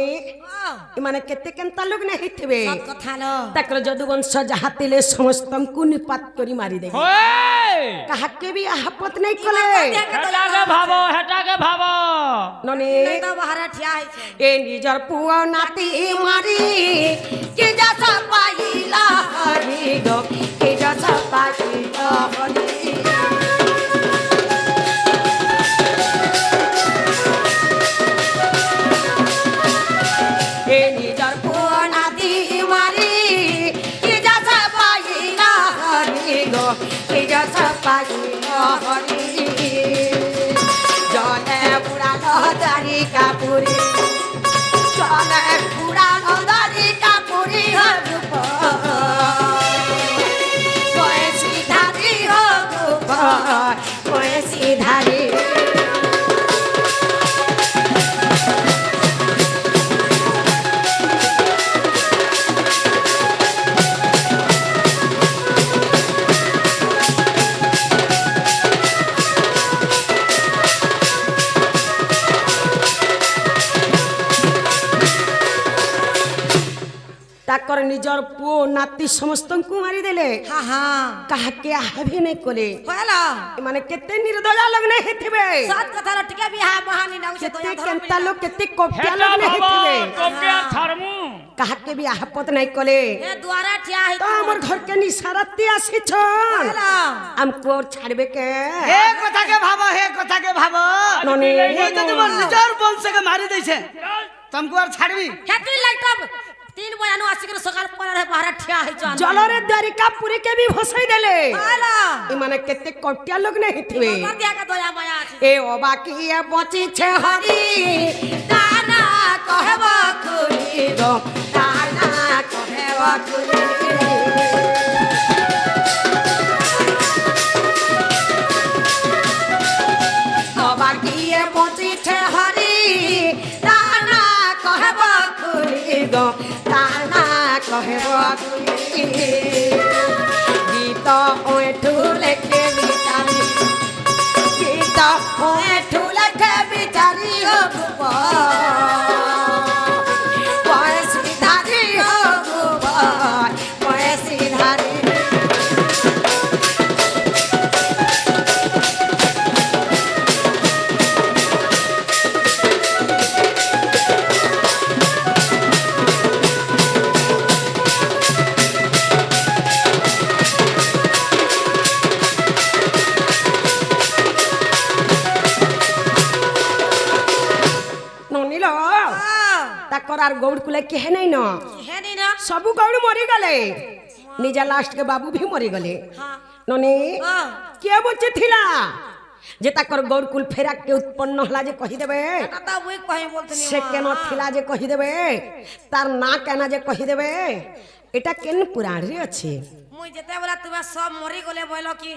এমানে কেতে কেনতা লোক না হইতবে সব কথা লো তাকর যদুবংশ যাহা তিলে সমস্তଙ୍କୁ নিপাত করি মারি দেবে ওই কাহাকে भी আপত নাই কলে হেটাকে ভাবো ননে नहीं तो बाहर ठिया है छे এ নিজর পুয়া নাতি মারি কে যাসা পাইলা হরি গো কে যাসা পাইলা হরি এ নিজর পুয়া নাতি মারি কে যাসা পাইলা হরি গো কে যাসা পাইলা হরি জলে পুরানো দারি কাপুরি চলে পুরানো দারি কাপুরি হগুপ বয়সী ধারি হগুপ বয়সী ধারি তাকর নিজর পুଅ নাতি ସମସ୍ତଙ୍କୁ ମାରି ଦେଲେ हाँ हाँ କାହାକେ ଆହାବି ନାଇଁ କଲେ होला ଏମାନେ କେତେ ନିର୍ଦୟା ଲଗ୍ନ ହେଇଥିବେ सात कथा लो टिके बिहा महानी नाउ से तो କେତେ या କେନ୍ତା ଲୋକ କେତେ କପ୍ୟା হেটা ଲଗ୍ନ ভাবো ହେଇଥିବେ তোকে আর ছাড়মু କାହାକେ ବି ଆହାପତ ନାଇଁ କଲେ ए द्वारा ठिया है ତ ଆମର ଘରକେ ନିଶାରାତି ଆସିଛନ୍ होला ଆମକୁ और ଛାड़বে কে হে কথাকে ভাবো হে কথাকে ভাবো ননি হে যদি মোর নিজর বংশকে মারি দেইছে तुमको और ছাড়বি खेती लाइटअप 3 बजे आसी के सकाल पर बाहर ठिया है जान জলরে দ্বারিকা পুরী কে भी ভসাই দেলে होला এମାନେ কেতে কপ্ୟା লগ্ନ ହେଇଥିବେ कर दिया का दया माया আছে এ অবাকিয়ে বচিছে হরি তানা কহব খুরি গো তানা কহব খুরি অবাকিয়ে বচিছে হরি তানা কহব খুরি গো তানা কহব খুরি গীত ওঠু লেখে বিচারি গীত ওঠু লেখে বিচারি হগুপ বয়সী ধারি হগুপ বয়সী ধারি ননিল তাকর আর গৌড় কুলে কেহে নাই ন है नहीं ना सबु गौड़ मरी गले निजा लास्ट के बाबू भी मरी गले हां ननी हां के बचे थिला যে তাকর গৌরকুল ফেরা কে উৎপন্ন হলা যে কহিদেবে এটা তো মুই কহি বলতনি সে কেন থিলা যে কহিদেবে তার না কেনা যে কহিদেবে এটা কেন পুরাণে আছে মুই যেতেবেলা তুমি সব মরি গলে বইল কি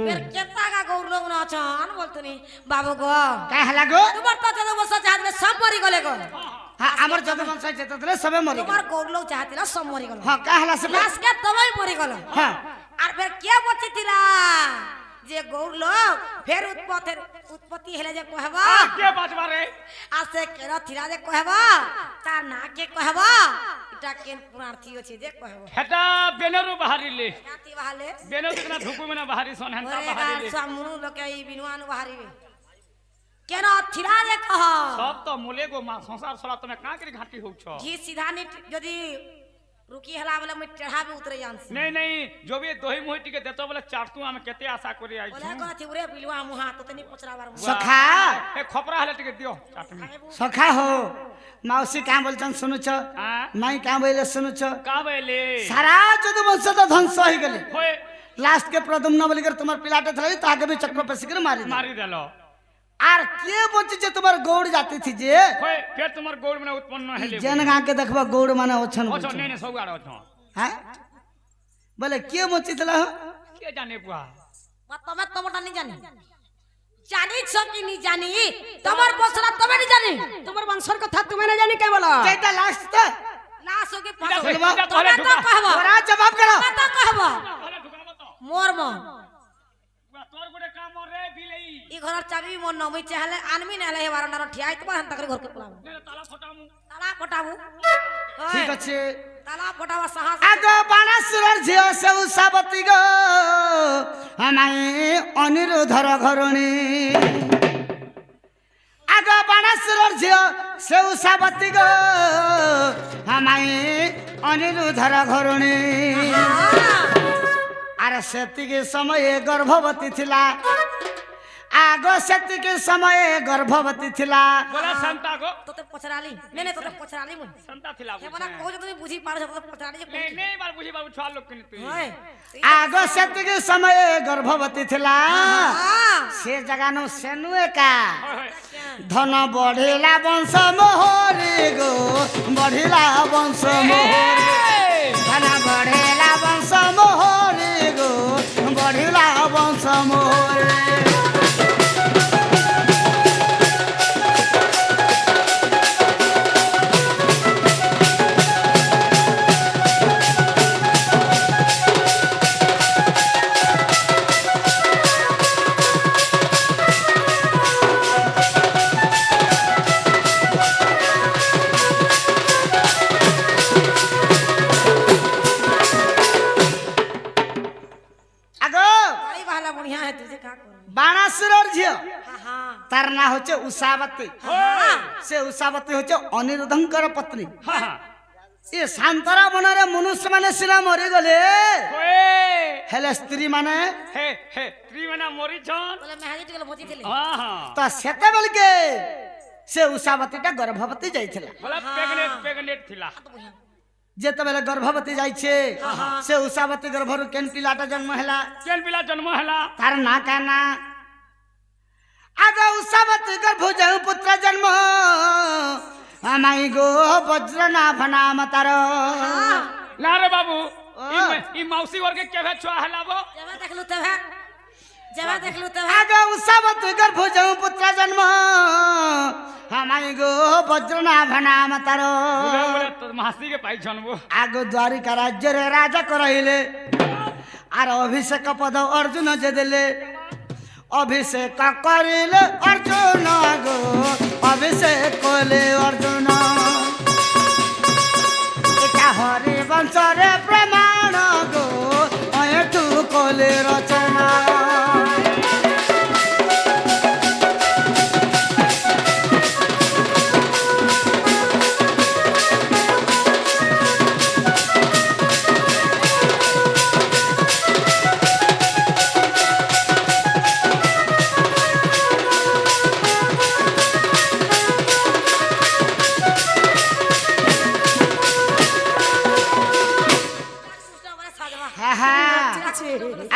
ফের কেতাগা গৌর লোক না আছন বলতনি বাবু গো কাই হলা গো তোমার তো যত বছর চাহাতলে সব মরি গলে গো হ্যাঁ আমার যত বংশ যেতে দিলে সবে মরি গেল তোমার গৌর লোক চাহাতিলা সব মরি গল হ্যাঁ কাই হলা সবে আজকে তুমি মরি গল হ্যাঁ আর ফের কে বচিতিলা যে গৌর লোক ফের উৎপত্তি হেলে যে কহবা কে বাঁচবা রে আসে কেন থিলা যে কহবা তার না কে কহবা এটা কেন পুরার্থী আছে যে কহবা হেটা বেনরু বাহারিলে জাতি বাহালে বেনরু কেনা ধুকু মেনা বাহারি সন হেনতা ওরে বাহারিলে গাছ মুনু লোকে এই বিনুয়ান বাহারিবে কেন থিলা যে কহ সব তো মুলে গো মা সংসার ছড়া তুমি কাঁ করে ঘাটি হউছ ঘি সিধা নি যদি রুকি হেলা বলে মই টেढ़ाबे उतरे जानसी नहीं नहीं जो भी दही मुही टिके देतो बोले चाटतू हम केते आशा करी आई ओला को थी उरे बिलवा मुहा तो तनी पचराबार मुहा सखा ए खपरा हले टिके दियो चाटमी सखा हो माउसी क्या बोलछन सुनुछ हां माई क्या बोले सुनुछ का बेले सारा जद वंश तो ध्वंस हो गले होए लास्ट के प्रदुम्न बोली कर तुम्हार पिलाटे थले तो आगे भी चक्र पे सिकर मारी देलो आर के बची जे तुम्हार गौड़ जाती थी जे होए फिर तुम्हार गोड़ में उत्पन्न हेले जन गा के देखबा गौड़ माने ओछन ओछो नहीं नहीं सब गाड़ो छो हैं बोले के बची थला के जाने बुआ तमे तमटा नहीं जानी জানি সকি নি জানি তোমার বছরা তবে নি জানি তোমার বংশর কথা তুমি না জানি কে বলো যেটা লাস্ট তো লাশ হোকে পাস बोलबा তোমরা তো কহবা ओरा जवाब करो তোমরা তো কহবা अरे ढुकाबो तो মোর মন बुआ तोर गोडे काम रे बिलेई ই ঘরের চাবি মোর নমি চাহলে আনমি না হে বারন্দার ঠিয়াই তোমার হান তাকরে ঘরকে পলাবো ने ताला फटामु তালা পটাবু ठीक আছে তালা পটাবা সাহস आगो बाणासुरर झियो से उसाबती गो हमाई अनिरुद्धर घरणी आगो बाणासुरर झियो से उसाबती गो हमाई अनिरुद्धर घरणी अरे सेतिके समय गर्भवती थिला आगो सेतिके समय गर्भवती थिला बोला संता को তোতে পছরালি নে নে তোতে পছরালি মুই संता थिला হে বনা কও যে তুমি বুঝি পারছ তোতে পছরালি যে नहीं नहीं बार बुझी बाबू छुआ लोग किन तू হয় आगो सेतिके समय गर्भवती थिला से जगानो सेनुए का धन बढ़िला वंश मोहरी गो बढ़िला वंश मोहरी धन बढ़िला वंश मोहरी गो बढ़िला वंश मोहरी आगो बड़ी बहला बढ़िया है तुझे का करू बाणासुरर झियो हां हां तार ना होचे उषावती से उषावती होचे अनिरुद्धंकर पत्नी हां हां ये शांतरा बनरे मनुष्य माने सिला मरि गले ओए हेले स्त्री माने हे हे त्रिमना मोरी छन बोले मेहाजी टिकल मोची थिले हां हां तो सेते बेल के से उषावती टा गर्भवती जाइथिला बोला पेगनेट थिला जेते बेले गर्भवती जाय छे से उषावती गर्भरु केन पिलाटा जन्म हैला केन पिला जन्म हला तार ना काना आगा उषावती गर्भ जउ पुत्र जन्म हमाई गो वज्रनाभ नाम तार ना रे बाबू ई मौसी वर के केभे छुआ हला बो जबा देखलु तबे आगा उषावती गर्भ जउ पुत्र जन्म हमाई गो वज्रनाभ नाम तार बोले तो महासी के पाई छन वो आगो द्वारिका राज्य रे राजा करहिले आर अभिषेक पद अर्जुन जे देले अभिषेक करिले अर्जुन गो अभिषेक कोले अर्जुन एका हरि वंश रे प्रमाण गो अयठु कोले रचना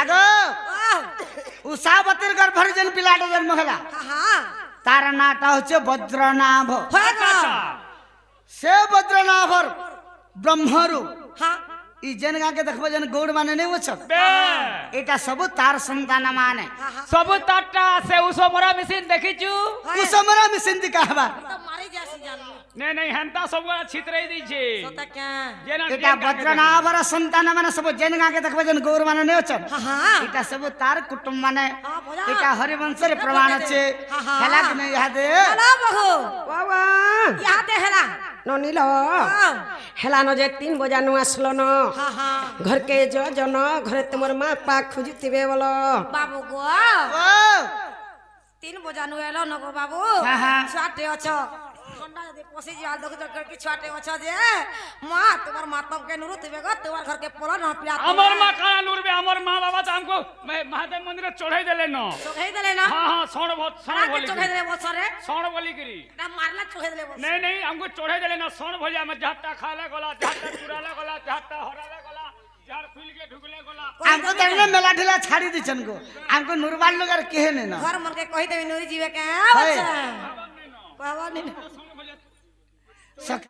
आगो উষাবতীর গর্ভরে যেন পিলাটা জন্ম হলা তার নাটা হচ্ছে বজ্রনাভ সে বজ্রনাভর ব্রহ্মরু ই যেন গাকে দেখবো যেন গৌড় মানে নেই বুঝছ এটা সব তার সন্তান মানে সব তারটা সে উসমরা মেশিন দেখিছু কুসমরা মেশিন দি কাহবা নে নাই হেনতা সব ছিতরাই দিছে এটা বজ্রনাভর সন্তান মানে সব যেন গাকে দেখবো যেন গৌড় মানে নেই বুঝছ এটা সব তার কুটুম্ব মানে এটা হরিবংশের প্রমাণ আছে হেলা কি নেই ইহাদে বাবা ইহাতে হেলা ননিল হেলানো যে 3 বজানু আসলো ন ঘরকে জন ঘরে তোমার মা পা খুঁজুতিবে বলো বাবু গো ও 3 বজানু এলো ন গো বাবু ছুয়াটে অছ ঠান্ডা যদি পসি যাল দেখো তো কি ছুয়াটে অছ যে মা তোমার মা তমকে নুরু দিবে গো তোমার ঘরকে পোলা না পিয়া আমার মা কানা নুরবে আমার মা বাবা তো আমকো মহাদেব মন্দিরে চড়াই দেলে ন চোখাই দিলে না हां सण बोली চোখাই দিলে বছরে सण बोली करी না মারলা চোখাই দিলে বছরে नहीं नहीं हमको चढ़े देले ना सण भोलिया में झट्टा खाले गला झट्टा चुराले गला झट्टा हराले गला झाड़ खुल के ढुकले गला हमको तने मेला ढिला छाड़ी दिछन को हमको नुरबाल लोगर केहे ने ना घर मन के कहि देबी नुरी जीवे के है। बच्चा बाबा ने सण भोलिया सख